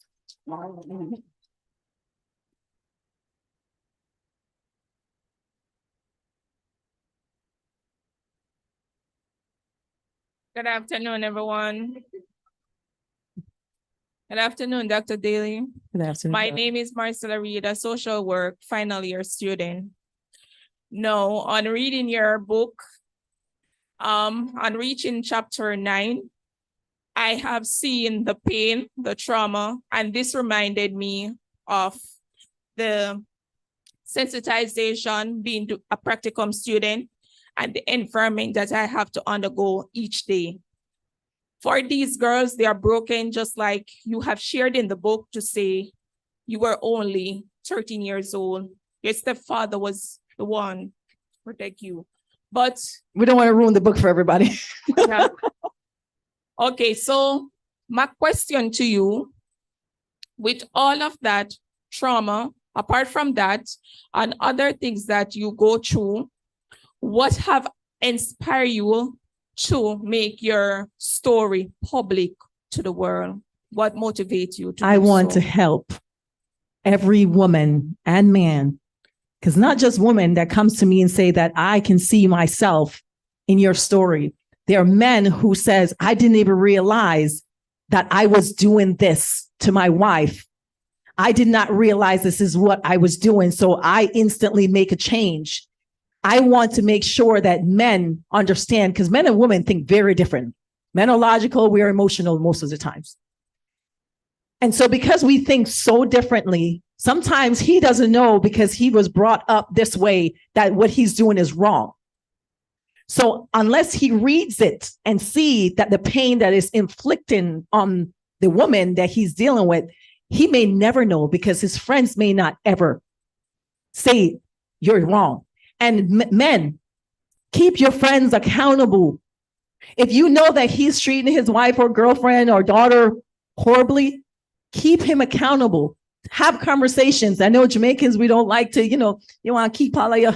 Good afternoon, everyone. Good afternoon, Dr. Daly. Good afternoon. My name is Marcella Reed, a social work final year student. Now, on reading your book, on reaching chapter 9, I have seen the pain, the trauma, and this reminded me of the sensitization, being a practicum student, and the environment that I have to undergo each day. For these girls, they are broken, just like you have shared in the book to say you were only 13 years old. Your stepfather was the one to protect you. But we don't want to ruin the book for everybody. yeah. Okay, so my question to you, with all of that trauma, apart from that, and other things that you go through, what have inspired you to make your story public to the world? What motivates you to I do want so? to help every woman and man, because not just women that comes to me and say that I can see myself in your story. There are men who says, I didn't even realize that I was doing this to my wife. I did not realize this is what I was doing. So I instantly make a change. I want to make sure that men understand, because men and women think very different. Men are logical, we are emotional most of the times. And so because we think so differently, sometimes he doesn't know because he was brought up this way that what he's doing is wrong. So unless he reads it and see that the pain that is inflicting on the woman that he's dealing with, he may never know because his friends may not ever say you're wrong. And men, keep your friends accountable. If you know that he's treating his wife or girlfriend or daughter horribly, keep him accountable. Have conversations. I know Jamaicans, we don't like to, you want to keep all of your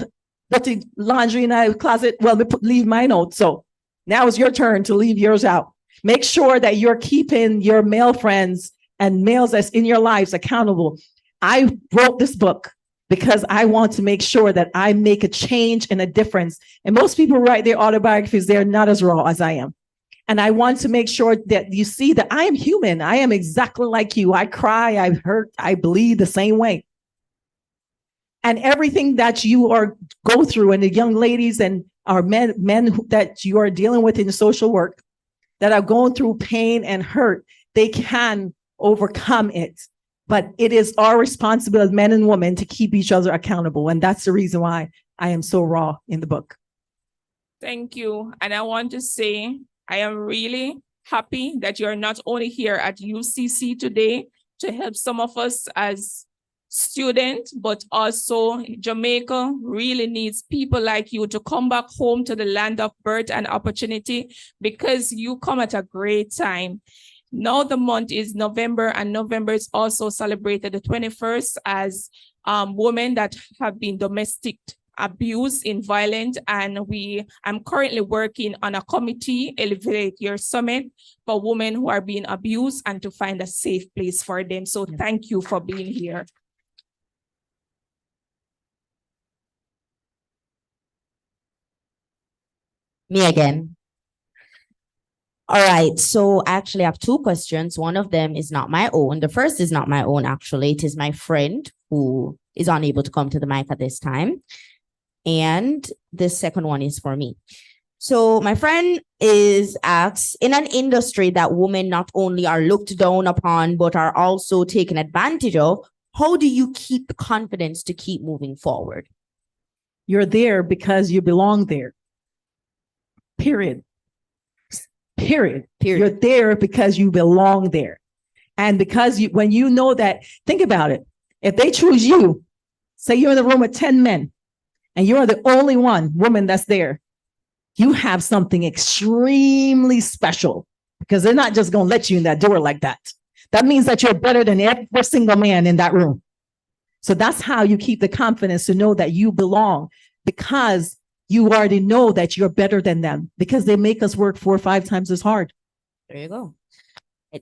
dirty laundry in a closet. Well, leave mine out. So now it's your turn to leave yours out. Make sure that you're keeping your male friends and males that's in your lives accountable. I wrote this book because I want to make sure that I make a change and a difference. And most people write their autobiographies, they're not as raw as I am. And I want to make sure that you see that I am human. I am exactly like you. I cry, I hurt, I bleed the same way. And everything that you go through, and the young ladies and our men that you are dealing with in social work that are going through pain and hurt, they can overcome it. But it is our responsibility as men and women to keep each other accountable. And that's the reason why I am so raw in the book. Thank you. And I want to say, I am really happy that you're not only here at UCC today to help some of us as students, but also Jamaica really needs people like you to come back home to the land of birth and opportunity, because you come at a great time. Now the month is November, and November is also celebrated the 21st as women that have been domestic abuse in violence. And I'm currently working on a committee, Elevate Your Summit, for women who are being abused and to find a safe place for them. So thank you for being here. Me again. All right, so I actually have two questions. One of them is not my own. The first is not my own, actually. It is my friend who is unable to come to the mic at this time. And the second one is for me. So my friend is asked, in an industry that women not only are looked down upon, but are also taken advantage of, how do you keep the confidence to keep moving forward? You're there because you belong there. Period. Period. You're there because you belong there. And because when you know that, think about it. If they choose you, say you're in the room with 10 men and you're the only woman that's there, you have something extremely special because they're not just going to let you in that door like that. That means that you're better than every single man in that room. So that's how you keep the confidence to know that you belong, because you already know that you're better than them, because they make us work 4 or 5 times as hard. There you go.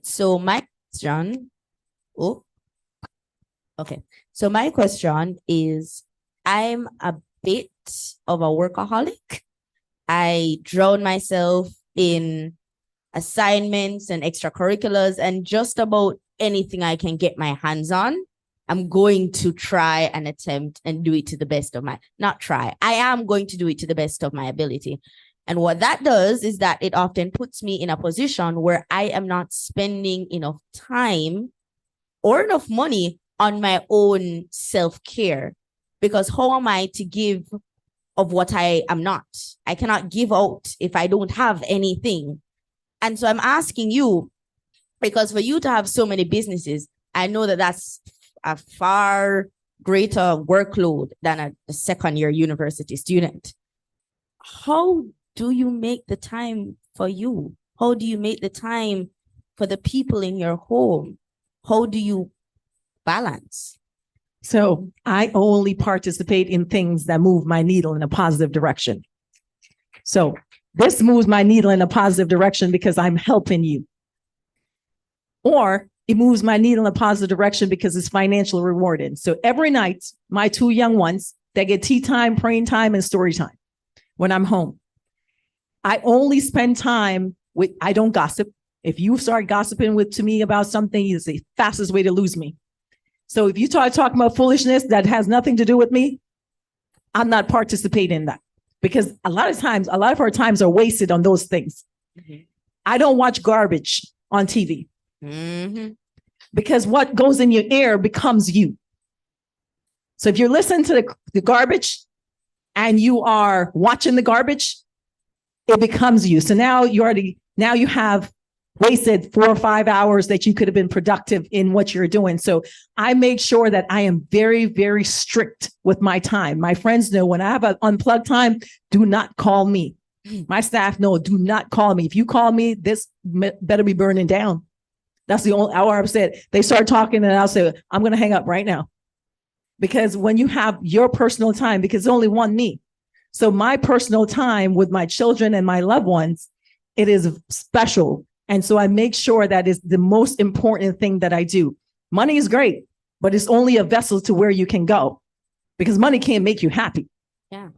So my question, So my question is, I'm a bit of a workaholic. I drown myself in assignments and extracurriculars and just about anything I can get my hands on. I'm going to try and attempt and do it to the best of I am going to do it to the best of my ability. And what that does is that it often puts me in a position where I am not spending enough time or enough money on my own self-care. Because how am I to give of what I am not? I cannot give out if I don't have anything. And so I'm asking you, because for you to have so many businesses, I know that that's a far greater workload than a second-year university student. How do you make the time for you? How do you make the time for the people in your home? How do you balance? So I only participate in things that move my needle in a positive direction. So this moves my needle in a positive direction because I'm helping you. Or it moves my needle in a positive direction because it's financially rewarded. So every night, my 2 young ones, they get tea time, praying time, and story time when I'm home. I only spend time with, I don't gossip. If you start gossiping to me about something, it's the fastest way to lose me. So if you start talking about foolishness that has nothing to do with me, I'm not participating in that. Because a lot of our times are wasted on those things. Mm-hmm. I don't watch garbage on TV. Mm-hmm. Because what goes in your ear becomes you. So if you're listening to the garbage and you are watching the garbage, it becomes you. So now you have wasted 4 or 5 hours that you could have been productive in what you're doing. So I make sure that I am very, very strict with my time. My friends know when I have an unplugged time, do not call me. My staff know, do not call me. If you call me, this better be burning down. That's the only hour I've said. They start talking and I'll say, I'm going to hang up right now. Because when you have your personal time, because there's only one me. So my personal time with my children and my loved ones, it is special. And so I make sure that is the most important thing that I do. Money is great, but it's only a vessel to where you can go, because money can't make you happy. Yeah.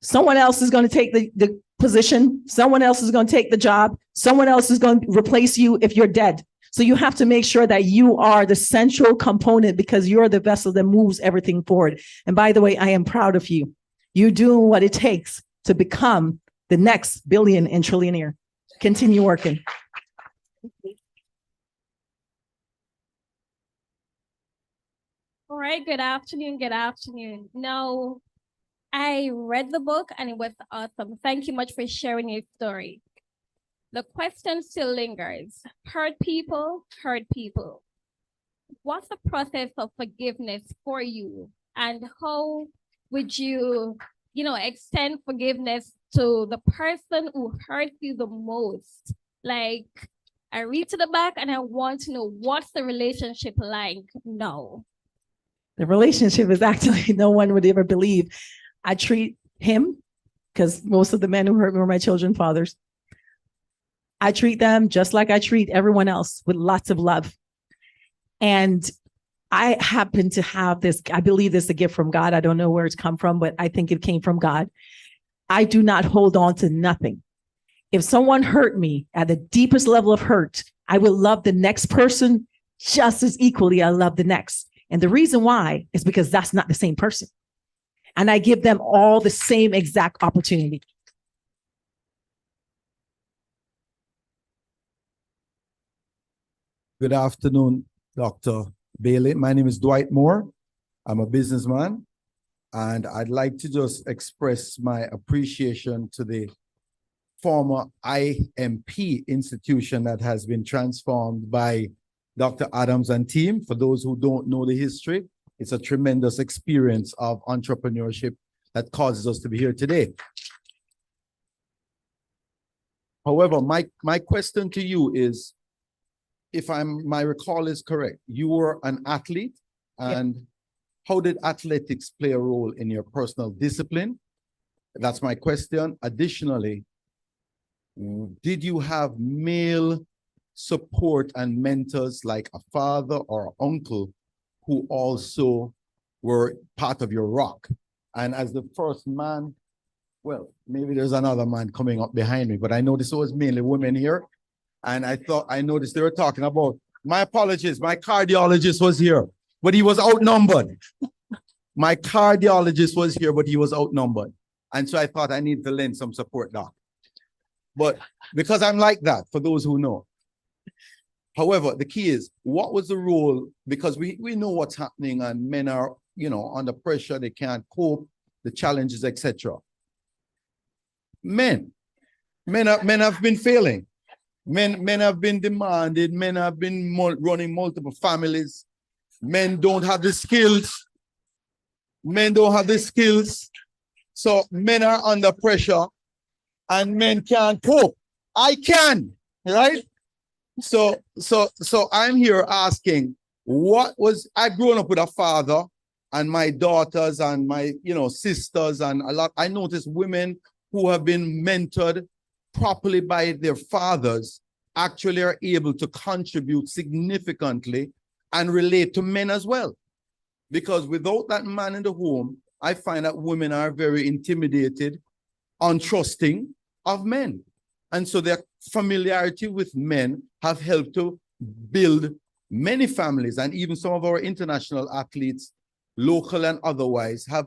Someone else is going to take the position. Someone else is going to take the job. Someone else is going to replace you if you're dead. So you have to make sure that you are the central component, because you're the vessel that moves everything forward. And by the way, I am proud of you. You're doing what it takes to become the next billion and trillionaire. Continue working. All right, good afternoon, good afternoon. Now, I read the book and it was awesome. Thank you much for sharing your story. The question still lingers. Hurt people. What's the process of forgiveness for you? And how would you, extend forgiveness to the person who hurt you the most? Like, I read to the back and I want to know, what's the relationship like now? The relationship is actually, no one would ever believe. I treat him, because most of the men who hurt me were my children's fathers. I treat them just like I treat everyone else, with lots of love. And I happen to have this, I believe this is a gift from God. I don't know where it's come from, but I think it came from God. I do not hold on to nothing. If someone hurt me at the deepest level of hurt, I will love the next person just as equally I love the next. And the reason why is because that's not the same person. And I give them all the same exact opportunity. Good afternoon, Dr. Bailey. My name is Dwight Moore. I'm a businessman. And I'd like to just express my appreciation to the former IMP institution that has been transformed by Dr. Adams and team. For those who don't know the history, it's a tremendous experience of entrepreneurship that causes us to be here today. However, my question to you is, if my recall is correct, you were an athlete, and how did athletics play a role in your personal discipline? That's my question. Additionally, did you have male support and mentors like a father or uncle who also were part of your rock? And as the first man, well, maybe there's another man coming up behind me, but I noticed it was mainly women here. And I noticed they were talking about, my apologies, my cardiologist was here, but he was outnumbered. My cardiologist was here, but he was outnumbered. And so I thought I need to lend some support, doc. But because I'm like that, for those who know. However, the key is, what was the role? Because we know what's happening, and men are, under pressure, they can't cope, the challenges, etc. Men have been failing. Men have been demanded. Men have been running multiple families. Men don't have the skills. Men don't have the skills. So men are under pressure, and men can't cope. I can, right? So I'm here asking, I've grown up with a father, and my daughters and my, sisters, and a lot. I notice women who have been mentored properly by their fathers actually are able to contribute significantly and relate to men as well. Because without that man in the home, I find that women are very intimidated, untrusting of men. And so their familiarity with men have helped to build many families, and even some of our international athletes, local and otherwise, have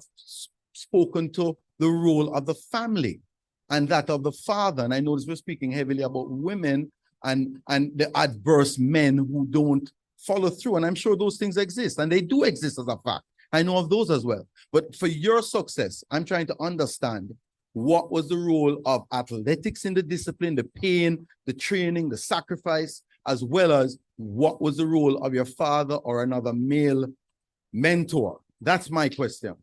spoken to the role of the family and that of the father. And I notice we're speaking heavily about women and the adverse men who don't follow through. And I'm sure those things exist, and they do exist as a fact. I know of those as well. But for your success, I'm trying to understand, what was the role of athletics in the discipline, the pain, the training, the sacrifice, as well as what was the role of your father or another male mentor? That's my question.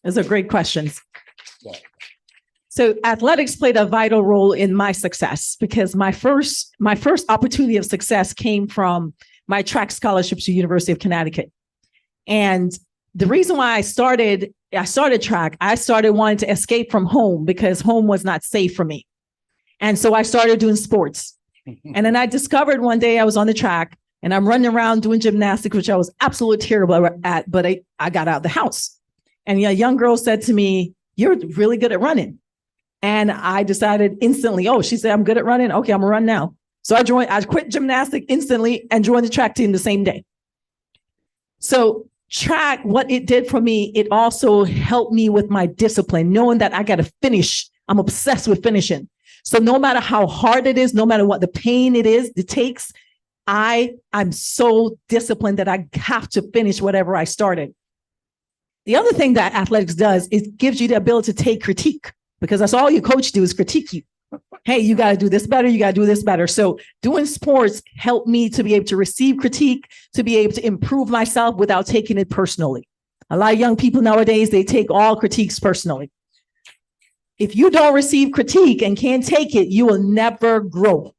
Those are great questions. So athletics played a vital role in my success, because my first opportunity of success came from my track scholarships to University of Connecticut. And the reason why I started track, I started wanting to escape from home because home was not safe for me. And so I started doing sports. And then I discovered one day I was on the track and I'm running around doing gymnastics, which I was absolutely terrible at, but I got out of the house. And a young girl said to me, "You're really good at running." And I decided instantly, she said, "I'm good at running. Okay, I'm gonna run now." So I quit gymnastics instantly and joined the track team the same day. So track, what it did for me, it also helped me with my discipline, knowing that I got to finish. I'm obsessed with finishing. So no matter how hard it is, no matter what the pain it takes, I'm so disciplined that I have to finish whatever I started. The other thing that athletics does is gives you the ability to take critique, because that's all your coach do is critique you. Hey, you got to do this better. You got to do this better. So doing sports helped me to be able to receive critique, to be able to improve myself without taking it personally. A lot of young people nowadays, they take all critiques personally. If you don't receive critique and can't take it, you will never grow.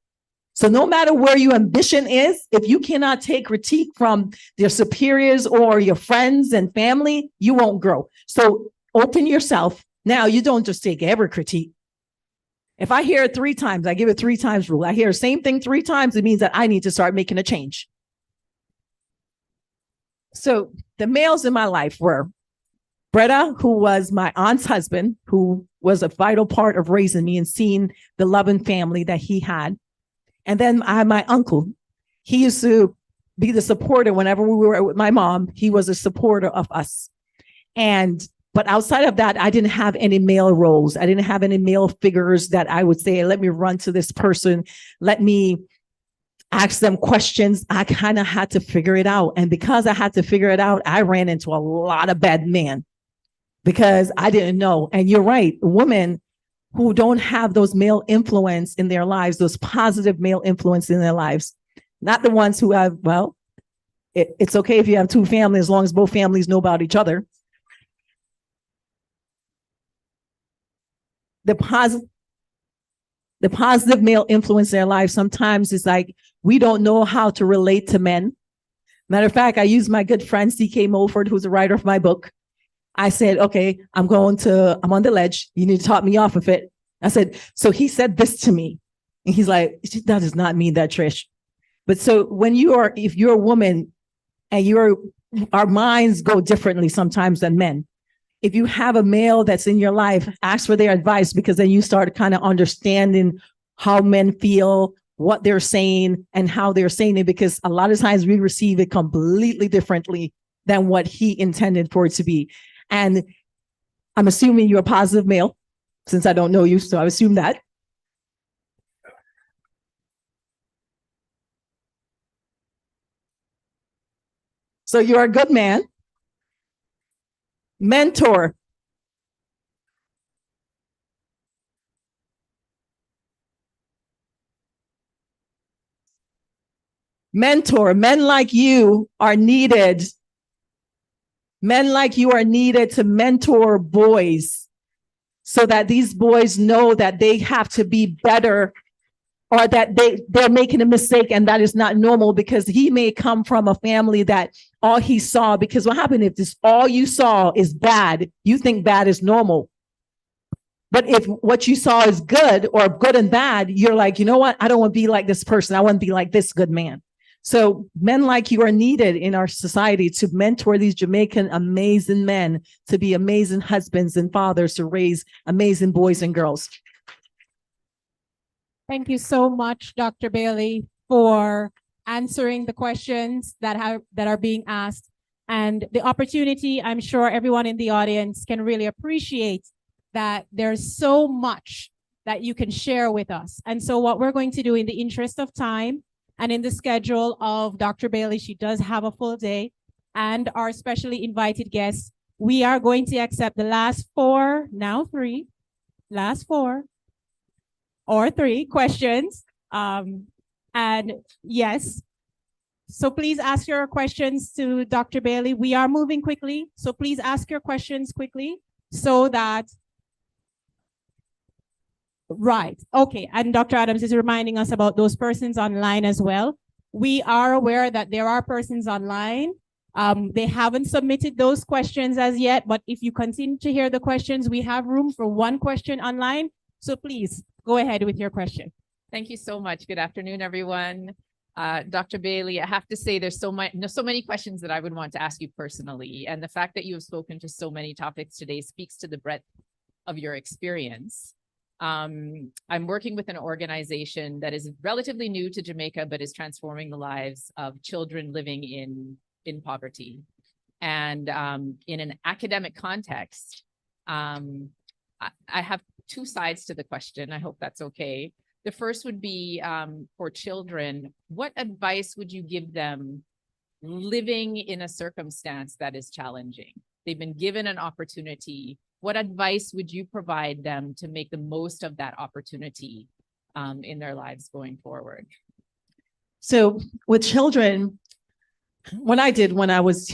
So no matter where your ambition is, if you cannot take critique from your superiors or your friends and family, you won't grow. So open yourself. Now, you don't just take every critique. If I hear it 3 times, I give it 3 times rule. I hear the same thing 3 times, it means that I need to start making a change. So the males in my life were Bretta, who was my aunt's husband, who was a vital part of raising me and seeing the loving family that he had. And then I had my uncle. He used to be the supporter whenever we were with my mom. He was a supporter of us. But outside of that, I didn't have any male roles. I didn't have any male figures that I would say, let me run to this person. Let me ask them questions. I kind of had to figure it out. And because I had to figure it out, I ran into a lot of bad men. because I didn't know. And you're right, women who don't have those male influence in their lives, those positive male influence in their lives, not the ones who have, well, it's okay if you have two families as long as both families know about each other. The positive male influence in their life sometimes is like, we don't know how to relate to men. Matter of fact, I used my good friend, C.K. Mulford, who's the writer of my book. I said, okay, I'm on the ledge. You need to talk me off of it. I said, so he said this to me. And he's like, that does not mean that, Trish. But so if you're a woman and our minds go differently sometimes than men. If you have a male that's in your life, ask for their advice, because then you start kind of understanding how men feel, what they're saying, and how they're saying it, because a lot of times we receive it completely differently than what he intended for it to be. And I'm assuming you're a positive male, since I don't know you, so I assume that. So you're a good man. Mentor. Mentor. Men like you are needed. Men like you are needed to mentor boys so that these boys know that they have to be better, or that they're making a mistake and that is not normal, because he may come from a family that all he saw, because what happened if this all you saw is bad, you think bad is normal. But if what you saw is good, or good and bad, you're like, you know what? I don't want to be like this person. I want to be like this good man. So men like you are needed in our society to mentor these Jamaican amazing men to be amazing husbands and fathers, to raise amazing boys and girls. Thank you so much, Dr. Bailey, for answering the questions that are being asked, and the opportunity. I'm sure everyone in the audience can really appreciate that there's so much that you can share with us. And so what we're going to do, in the interest of time and in the schedule of Dr. Bailey, she does have a full day, and our specially invited guests, we are going to accept the last four or three questions. And yes, so please ask your questions to Dr. Bailey. We are moving quickly, so please ask your questions quickly so that, right, okay. And Dr. Adams is reminding us about those persons online as well. We are aware that there are persons online. They haven't submitted those questions as yet, but if you continue to hear the questions, we have room for one question online. So please go ahead with your question. Thank you so much. Good afternoon, everyone. Dr. Bailey, I have to say there's so many questions that I would want to ask you personally. And the fact that you have spoken to so many topics today speaks to the breadth of your experience. I'm working with an organization that is relatively new to Jamaica, but is transforming the lives of children living in poverty. And in an academic context, I have two sides to the question. I hope that's okay. The first would be for children, what advice would you give them living in a circumstance that is challenging? They've been given an opportunity. What advice would you provide them to make the most of that opportunity in their lives going forward? So with children, what I did when I was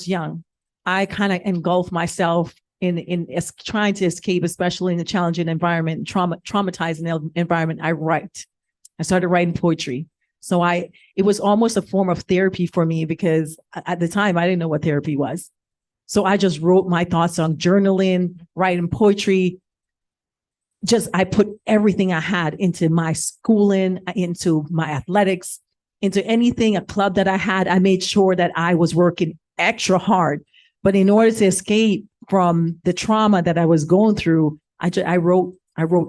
young, I kind of engulfed myself in trying to escape, especially in a challenging environment, traumatizing environment. I started writing poetry. So it was almost a form of therapy for me, because at the time I didn't know what therapy was. So I just wrote my thoughts on journaling, writing poetry. I put everything I had into my schooling, into my athletics, into anything, a club that I had. I made sure that I was working extra hard. But in order to escape from the trauma that I was going through, I wrote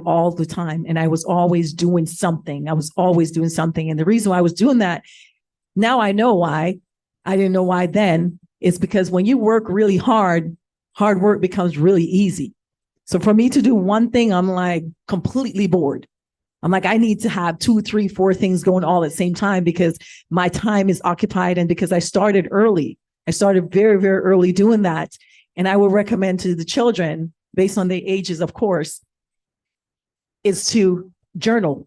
all the time, and I was always doing something. And the reason why I was doing that, now I know why. I didn't know why then. It's because when you work really hard, hard work becomes really easy. So for me to do one thing, I'm like completely bored. I'm like, I need to have 2, 3, 4 things going all at the same time, because my time is occupied. And because I started early, I started very, very early doing that. and I would recommend to the children, based on their ages, of course, is to journal.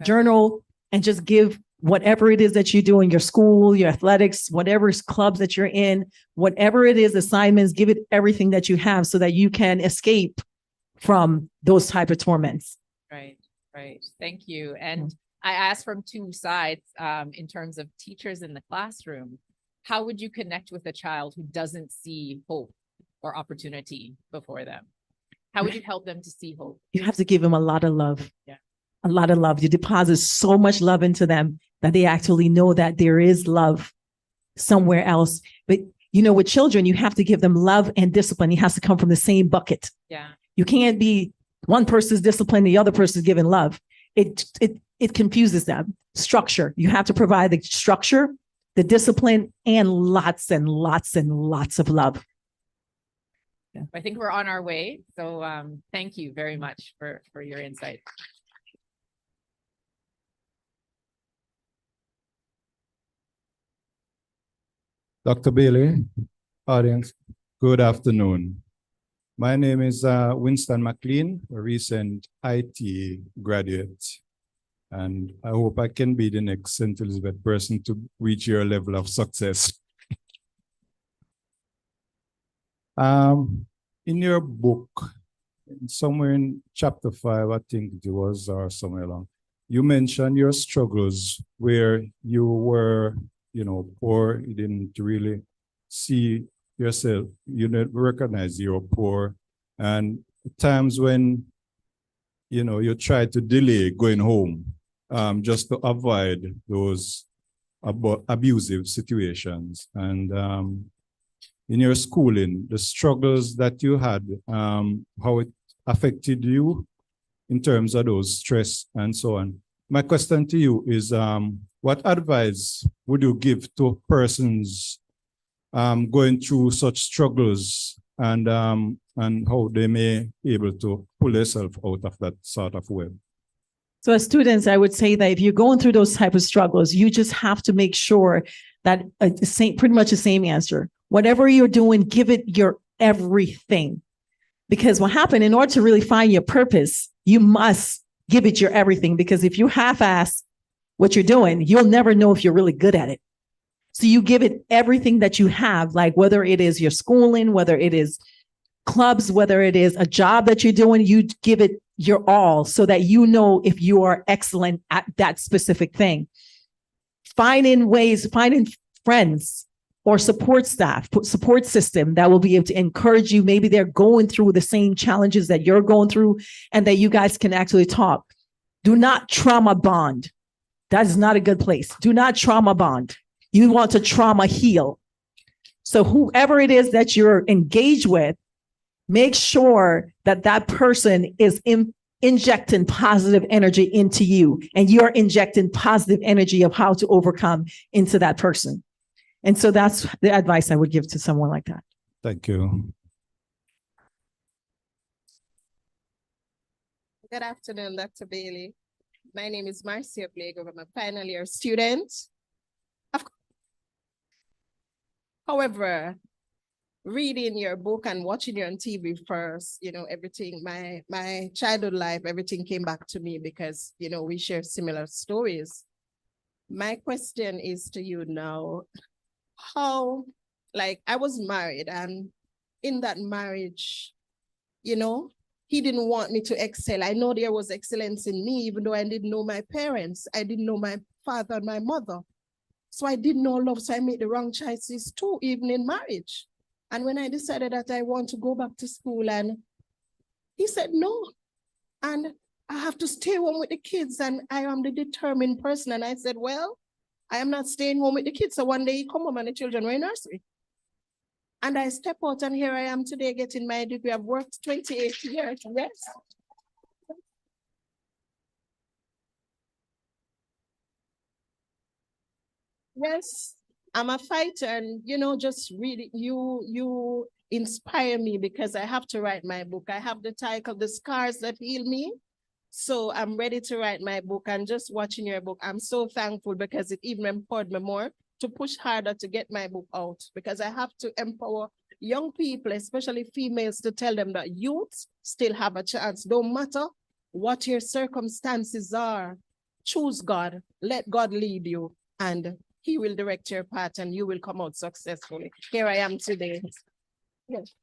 Journal and just give whatever it is that you do in your school, your athletics, whatever clubs that you're in, whatever it is, assignments, give it everything that you have so that you can escape from those type of torments. Right, right. Thank you. And I asked from two sides, in terms of teachers in the classroom, how would you connect with a child who doesn't see hope or opportunity before them? How would you help them to see hope? You have to give them a lot of love. Yeah. A lot of love. You deposit so much love into them that they actually know that there is love somewhere else. But you know, with children, you have to give them love and discipline. It has to come from the same bucket. Yeah. You can't be one person's discipline, the other person's giving love. It confuses them. Structure. You have to provide the structure, the discipline, and lots and lots and lots of love. Yeah. I think we're on our way. So thank you very much for your insight. Dr. Bailey, audience, good afternoon. My name is Winston McLean, a recent IT graduate, and I hope I can be the next St. Elizabeth person to reach your level of success. In your book, somewhere in chapter 5, I think it was, or somewhere along, you mentioned your struggles where you were, you know, poor, you didn't really see yourself, you didn't recognize you're poor, and times when, you know, you try to delay going home just to avoid those abusive situations. And in your schooling, the struggles that you had, how it affected you in terms of those stress and so on. My question to you is, what advice would you give to persons going through such struggles, and how they may be able to pull themselves out of that sort of web? So as students, I would say that if you're going through those type of struggles, you just have to make sure that pretty much the same answer. Whatever you're doing, give it your everything. Because what happened, in order to really find your purpose, you must give it your everything. Because if you half-ass what you're doing, you'll never know if you're really good at it. So you give it everything that you have, like whether it is your schooling, whether it is clubs, whether it is a job that you're doing, you give it your all so that you know if you are excellent at that specific thing. Finding friends or support staff, support system that will be able to encourage you. Maybe they're going through the same challenges that you're going through and that you guys can actually talk. Do not trauma bond. That is not a good place. Do not trauma bond. You want to trauma heal. So whoever it is that you're engaged with, make sure that that person is injecting positive energy into you, and you're injecting positive energy of how to overcome into that person. And so that's the advice I would give to someone like that. Thank you. Good afternoon, Dr. Bailey. My name is Marcia Blago. I'm a final year student. However, reading your book and watching you on TV first, you know, everything, my childhood life, everything came back to me because, you know, we share similar stories. My question is to you now, how, like, I was married, and in that marriage, you know, he didn't want me to excel. I know there was excellence in me, even though I didn't know my parents. I didn't know my father and my mother. So I didn't know love, so I made the wrong choices too, even in marriage. And when I decided that I want to go back to school, and he said no, and I have to stay home with the kids, and I am the determined person. And I said, well, I am not staying home with the kids. So one day he come home and the children were in nursery. And I step out, and here I am today getting my degree. I've worked 28 years, yes. Yes, I'm a fighter, and you know, just really, you inspire me because I have to write my book. I have the title, The Scars That Heal Me. So I'm ready to write my book, and just watching your book, I'm so thankful because it even empowered me more to push harder to get my book out, because I have to empower young people, especially females, to tell them that youths still have a chance. Don't matter what your circumstances are, choose God, let God lead you, and He will direct your path and you will come out successfully. Here I am today. Yes.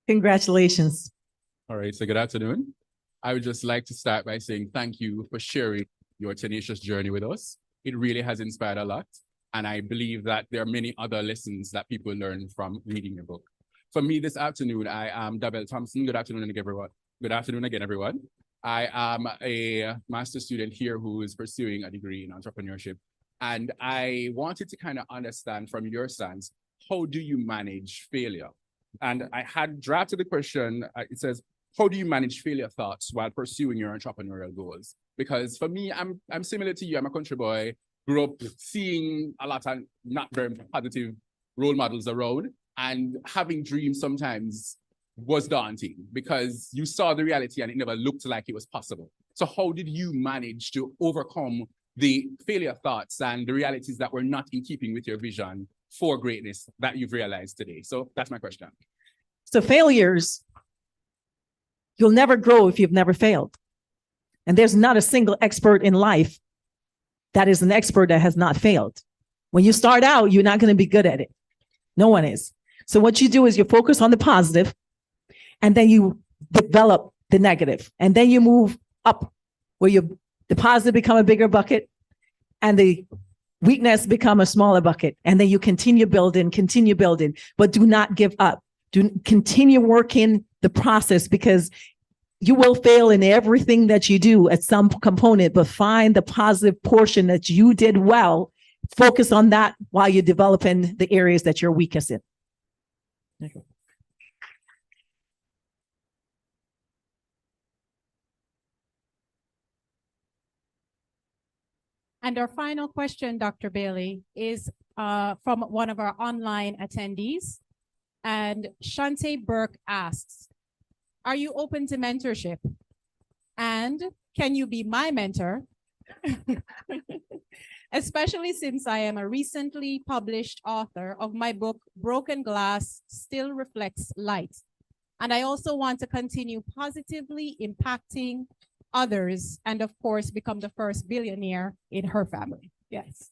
Congratulations. All right, so good afternoon. I would just like to start by saying thank you for sharing your tenacious journey with us. It really has inspired a lot. And I believe that there are many other lessons that people learn from reading your book. For me this afternoon, I am Dabel Thompson. Good afternoon again, everyone. Good afternoon again, everyone. I am a master's student here who is pursuing a degree in entrepreneurship. And I wanted to kind of understand from your stance, how do you manage failure? And I had drafted the question, it says, how do you manage failure thoughts while pursuing your entrepreneurial goals? Because for me, I'm similar to you. I'm a country boy, grew up seeing a lot of not very positive role models around, and having dreams sometimes was daunting because you saw the reality and it never looked like it was possible. So how did you manage to overcome the failure thoughts and the realities that were not in keeping with your vision for greatness that you've realized today? So that's my question. So failures, you'll never grow if you've never failed. And there's not a single expert in life that is an expert that has not failed. When you start out, you're not going to be good at it. No one is. So what you do is you focus on the positive, and then you develop the negative. And then you move up where the positive become a bigger bucket and the weakness become a smaller bucket. And then you continue building, but do not give up. Continue working the process, because you will fail in everything that you do at some component, but find the positive portion that you did well. Focus on that while you're developing the areas that you're weakest in. Okay. And our final question, Dr. Bailey, is from one of our online attendees. And Shante Burke asks, are you open to mentorship? And can you be my mentor? Especially since I am a recently published author of my book, Broken Glass Still Reflects Light. And I also want to continue positively impacting others and, of course, become the first billionaire in her family. Yes.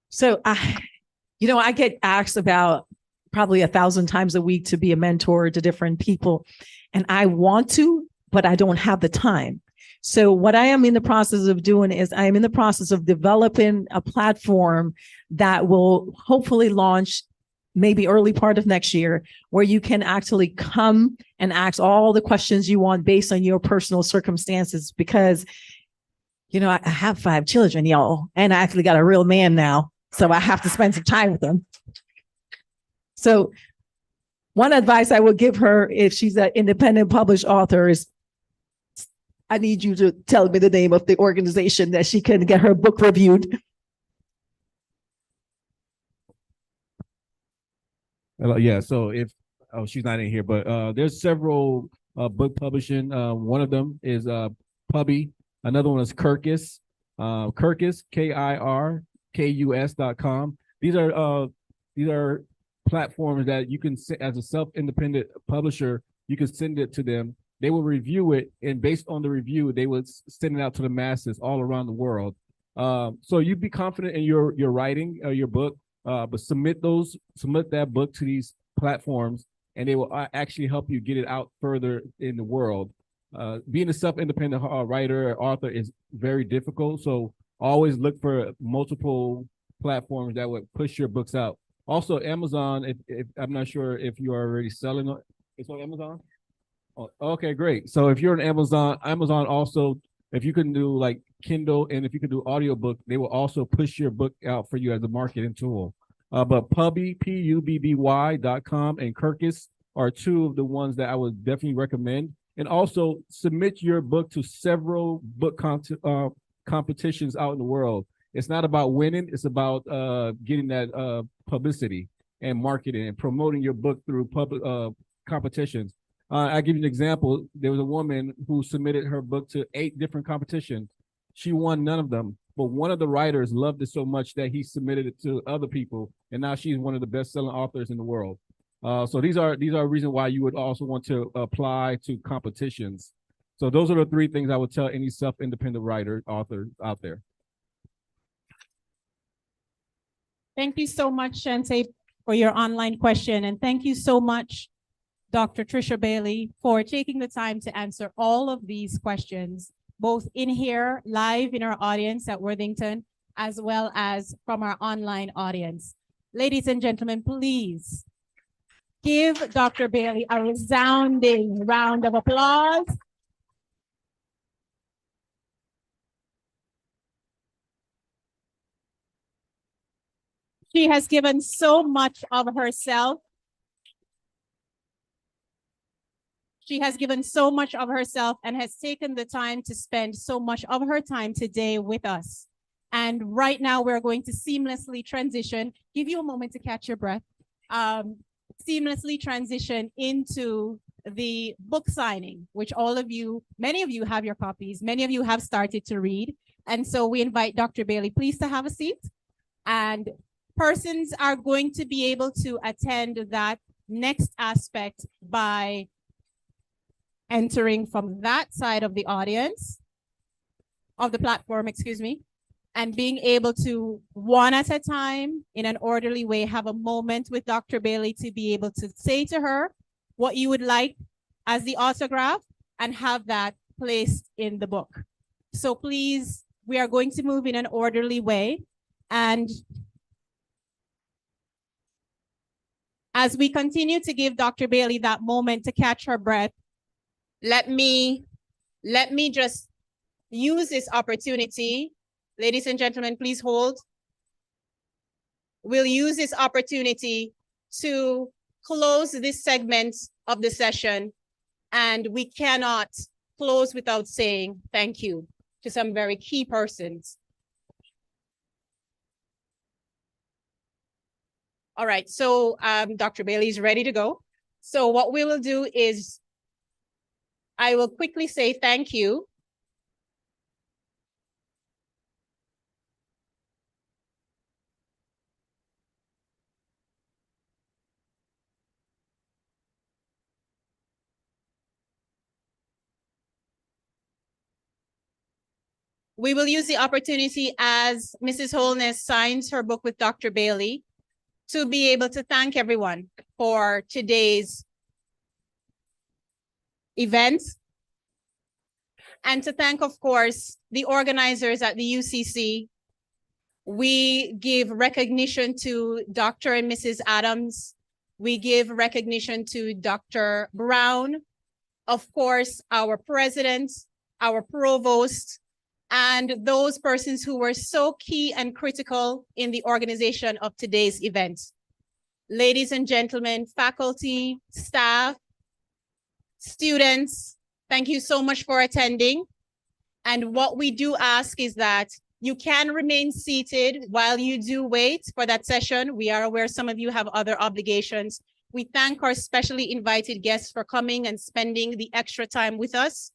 So I get asked about probably 1,000 times a week to be a mentor to different people. And I want to, but I don't have the time. So what I am in the process of doing is I am in the process of developing a platform that will hopefully launch maybe early part of next year, where you can actually come and ask all the questions you want based on your personal circumstances. Because, I have 5 children, y'all, and I actually got a real man now. So I have to spend some time with them. So one advice I would give her, if she's an independent published author, is I need you to tell me the name of the organization that she can get her book reviewed. Yeah, so she's not in here, but there's several book publishing. One of them is Pubby. Another one is Kirkus. Kirkus, KIRKUS.com. These are platforms that you can, as a self-independent publisher, you can send it to them. They will review it, and based on the review, they will send it out to the masses all around the world. So you be confident in your writing, your book, but submit that book to these platforms, and they will actually help you get it out further in the world. Being a self-independent writer or author is very difficult, so always look for multiple platforms that would push your books out. Also, Amazon, if I'm not sure if you are already selling, it's on Amazon? Oh, okay, great. So if you're on Amazon also, if you can do like Kindle and if you can do audiobook, they will also push your book out for you as a marketing tool. But Pubby, PUBBY.com and Kirkus are 2 of the ones that I would definitely recommend. And also submit your book to several book competitions out in the world. It's not about winning, it's about getting that publicity and marketing and promoting your book through public competitions. I'll give you an example. There was a woman who submitted her book to 8 different competitions. She won none of them, but one of the writers loved it so much that he submitted it to other people, and now she's one of the best-selling authors in the world. So these are reasons why you would also want to apply to competitions. So those are the three things I would tell any self-independent writer, author out there. Thank you so much, Shante, for your online question. And thank you so much, Dr. Trisha Bailey, for taking the time to answer all of these questions, both in here, live in our audience at Worthington, as well as from our online audience. Ladies and gentlemen, please give Dr. Bailey a resounding round of applause. She has given so much of herself. She has given so much of herself and has taken the time to spend so much of her time today with us. And right now we're going to seamlessly transition, give you a moment to catch your breath, seamlessly transition into the book signing, which all of you, many of you have your copies, many of you have started to read. And so we invite Dr. Bailey, please, to have a seat. And persons are going to be able to attend that next aspect by entering from that side of the audience, of the platform, excuse me, and being able to, one at a time, in an orderly way, have a moment with Dr. Bailey to be able to say to her what you would like as the autograph and have that placed in the book. So please, we are going to move in an orderly way. And as we continue to give Dr. Bailey that moment to catch her breath, let me just use this opportunity. Ladies and gentlemen, please hold. We'll use this opportunity to close this segment of the session, and we cannot close without saying thank you to some very key persons. All right, so Dr. Bailey is ready to go. So what we will do is I will quickly say thank you. We will use the opportunity as Mrs. Holness signs her book with Dr. Bailey to be able to thank everyone for today's event. And to thank, of course, the organizers at the UCC. We give recognition to Dr. and Mrs. Adams. We give recognition to Dr. Brown, of course, our president, our provost, and those persons who were so key and critical in the organization of today's event. Ladies and gentlemen, faculty, staff, students, thank you so much for attending. And what we do ask is that you can remain seated while you do wait for that session. We are aware some of you have other obligations. We thank our specially invited guests for coming and spending the extra time with us.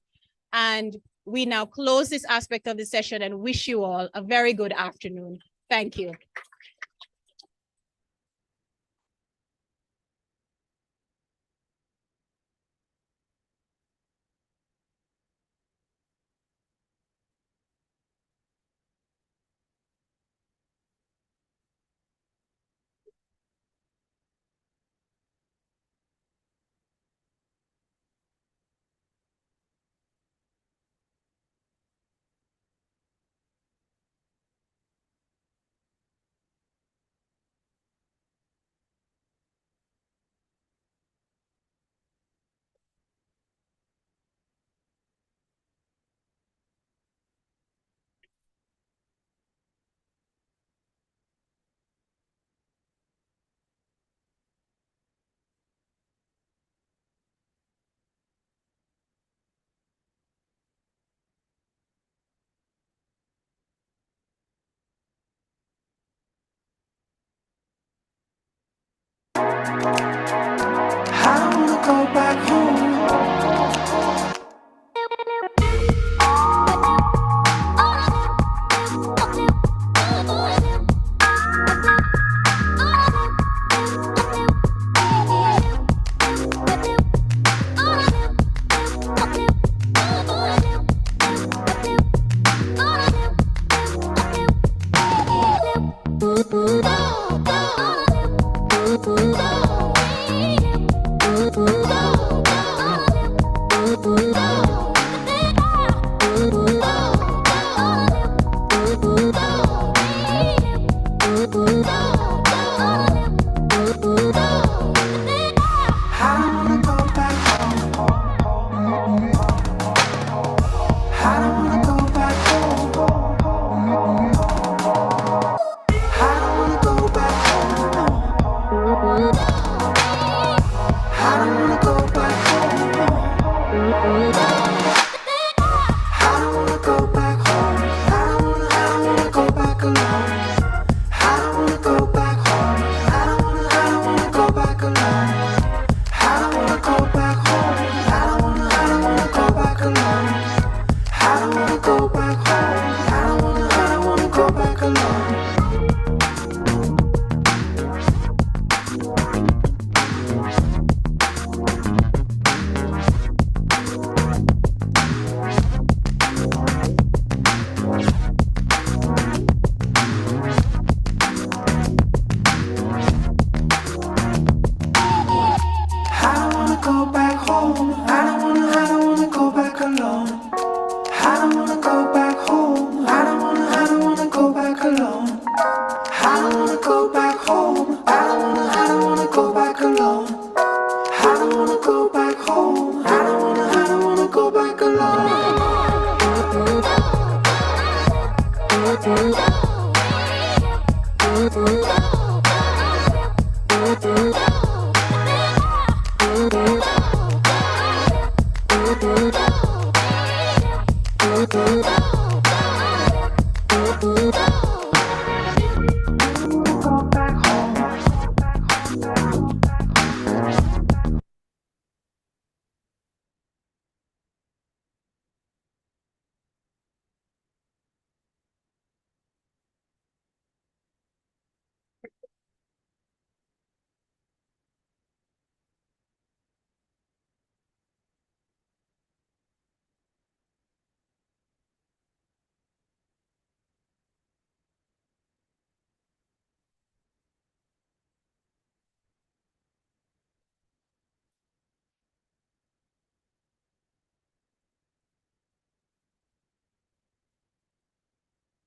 And we now close this aspect of the session and wish you all a very good afternoon. Thank you. I wanna go back home.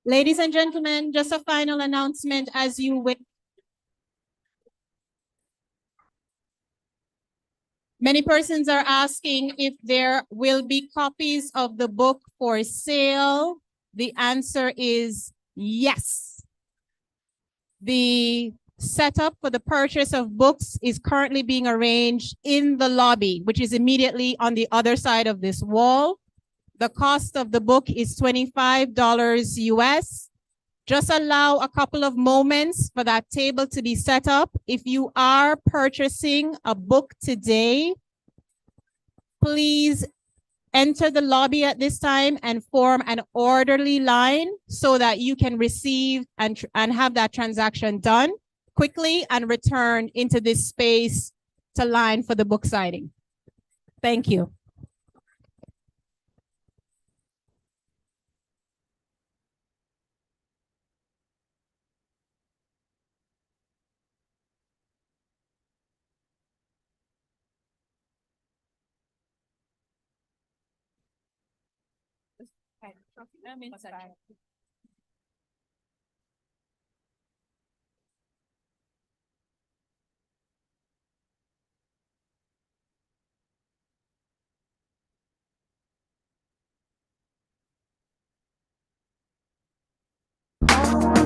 Ladies and gentlemen, just a final announcement as you wait. Many persons are asking if there will be copies of the book for sale. The answer is yes. The setup for the purchase of books is currently being arranged in the lobby, which is immediately on the other side of this wall. The cost of the book is $25 US. Just allow a couple of moments for that table to be set up. If you are purchasing a book today, please enter the lobby at this time and form an orderly line so that you can receive and have that transaction done quickly and return into this space to line for the book signing. Thank you.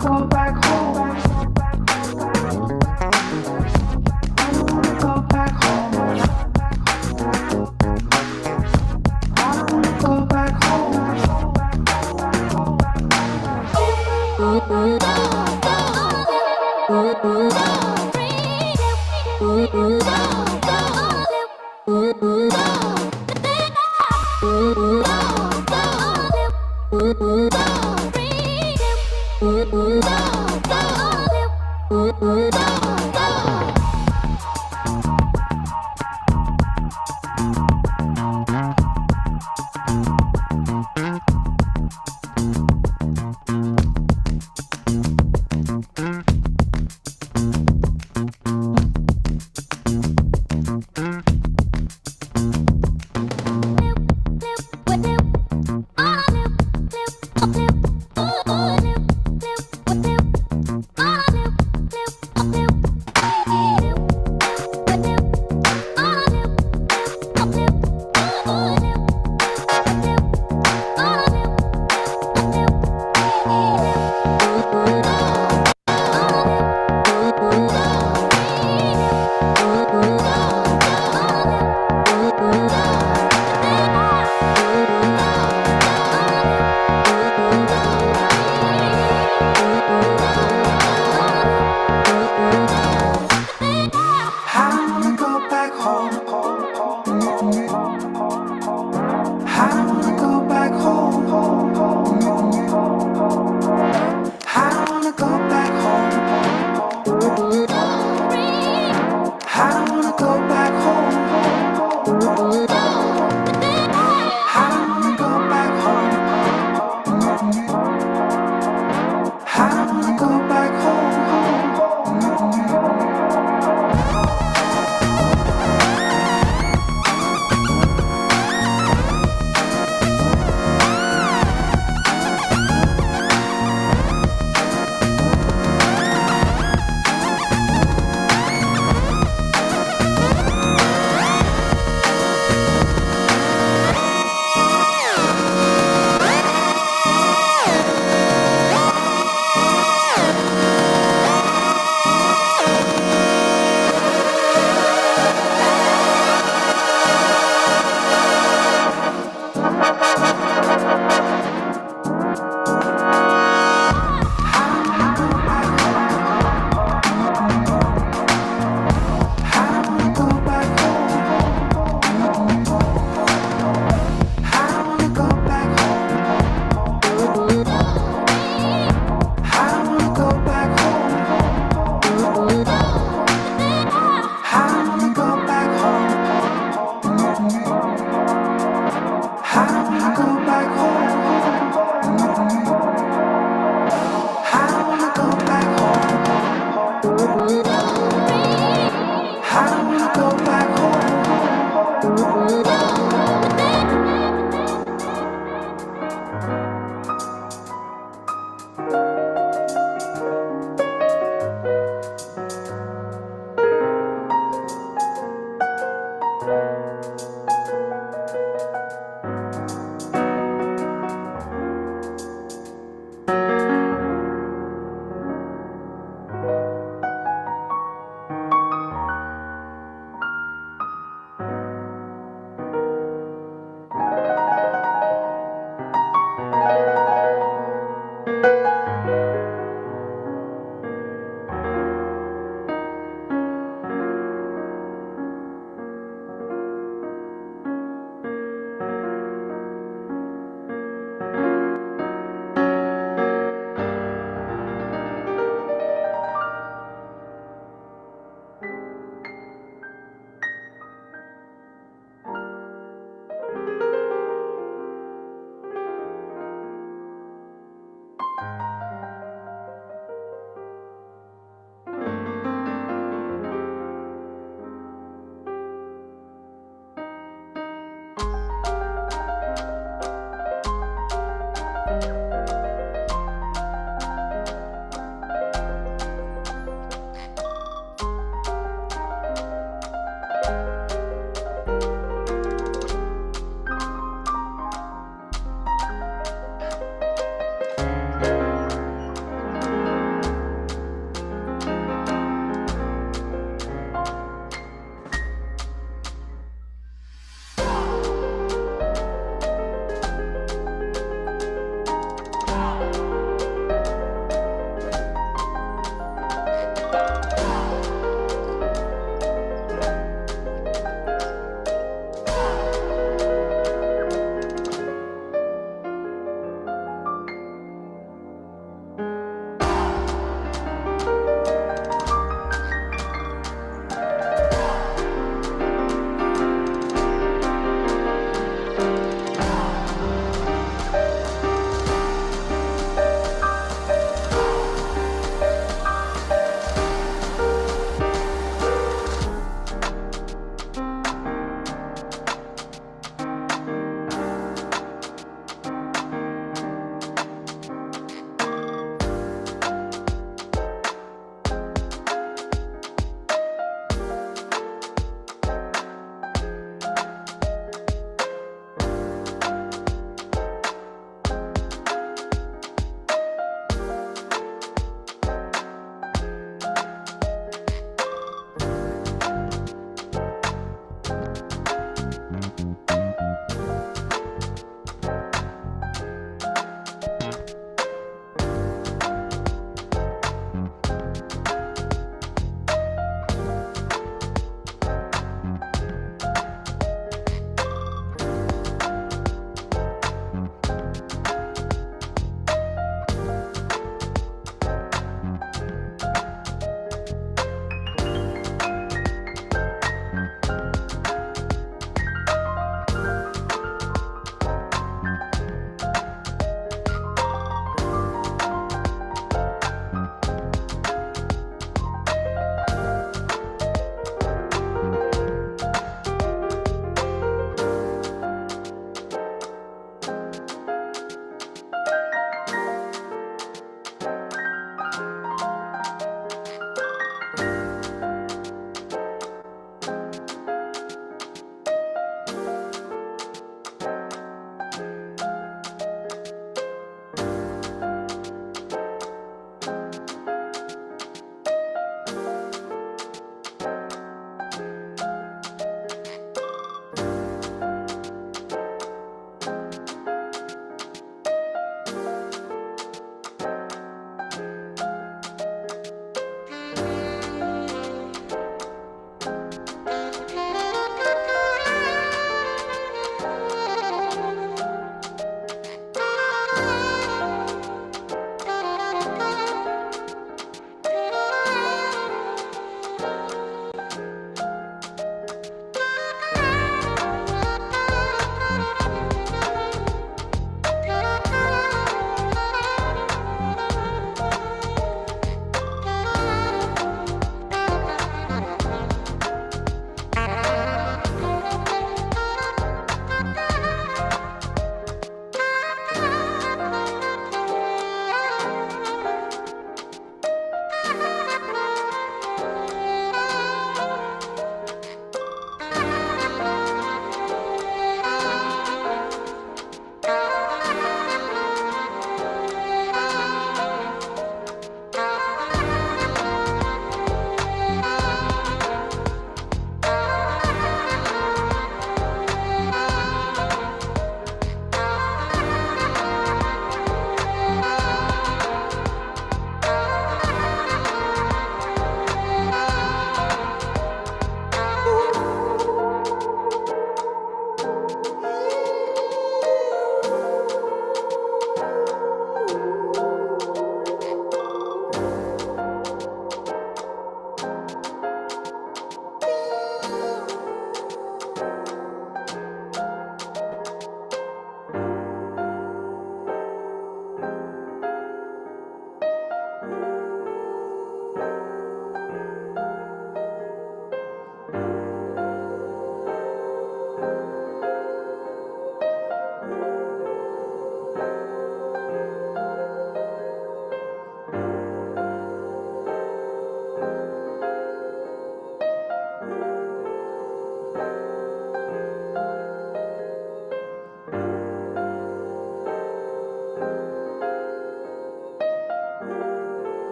Go back home. Go back home. Go back home.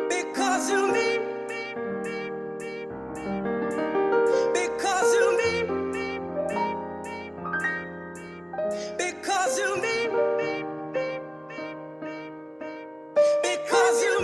Because you mean, because you mean, because you mean, because you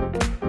you.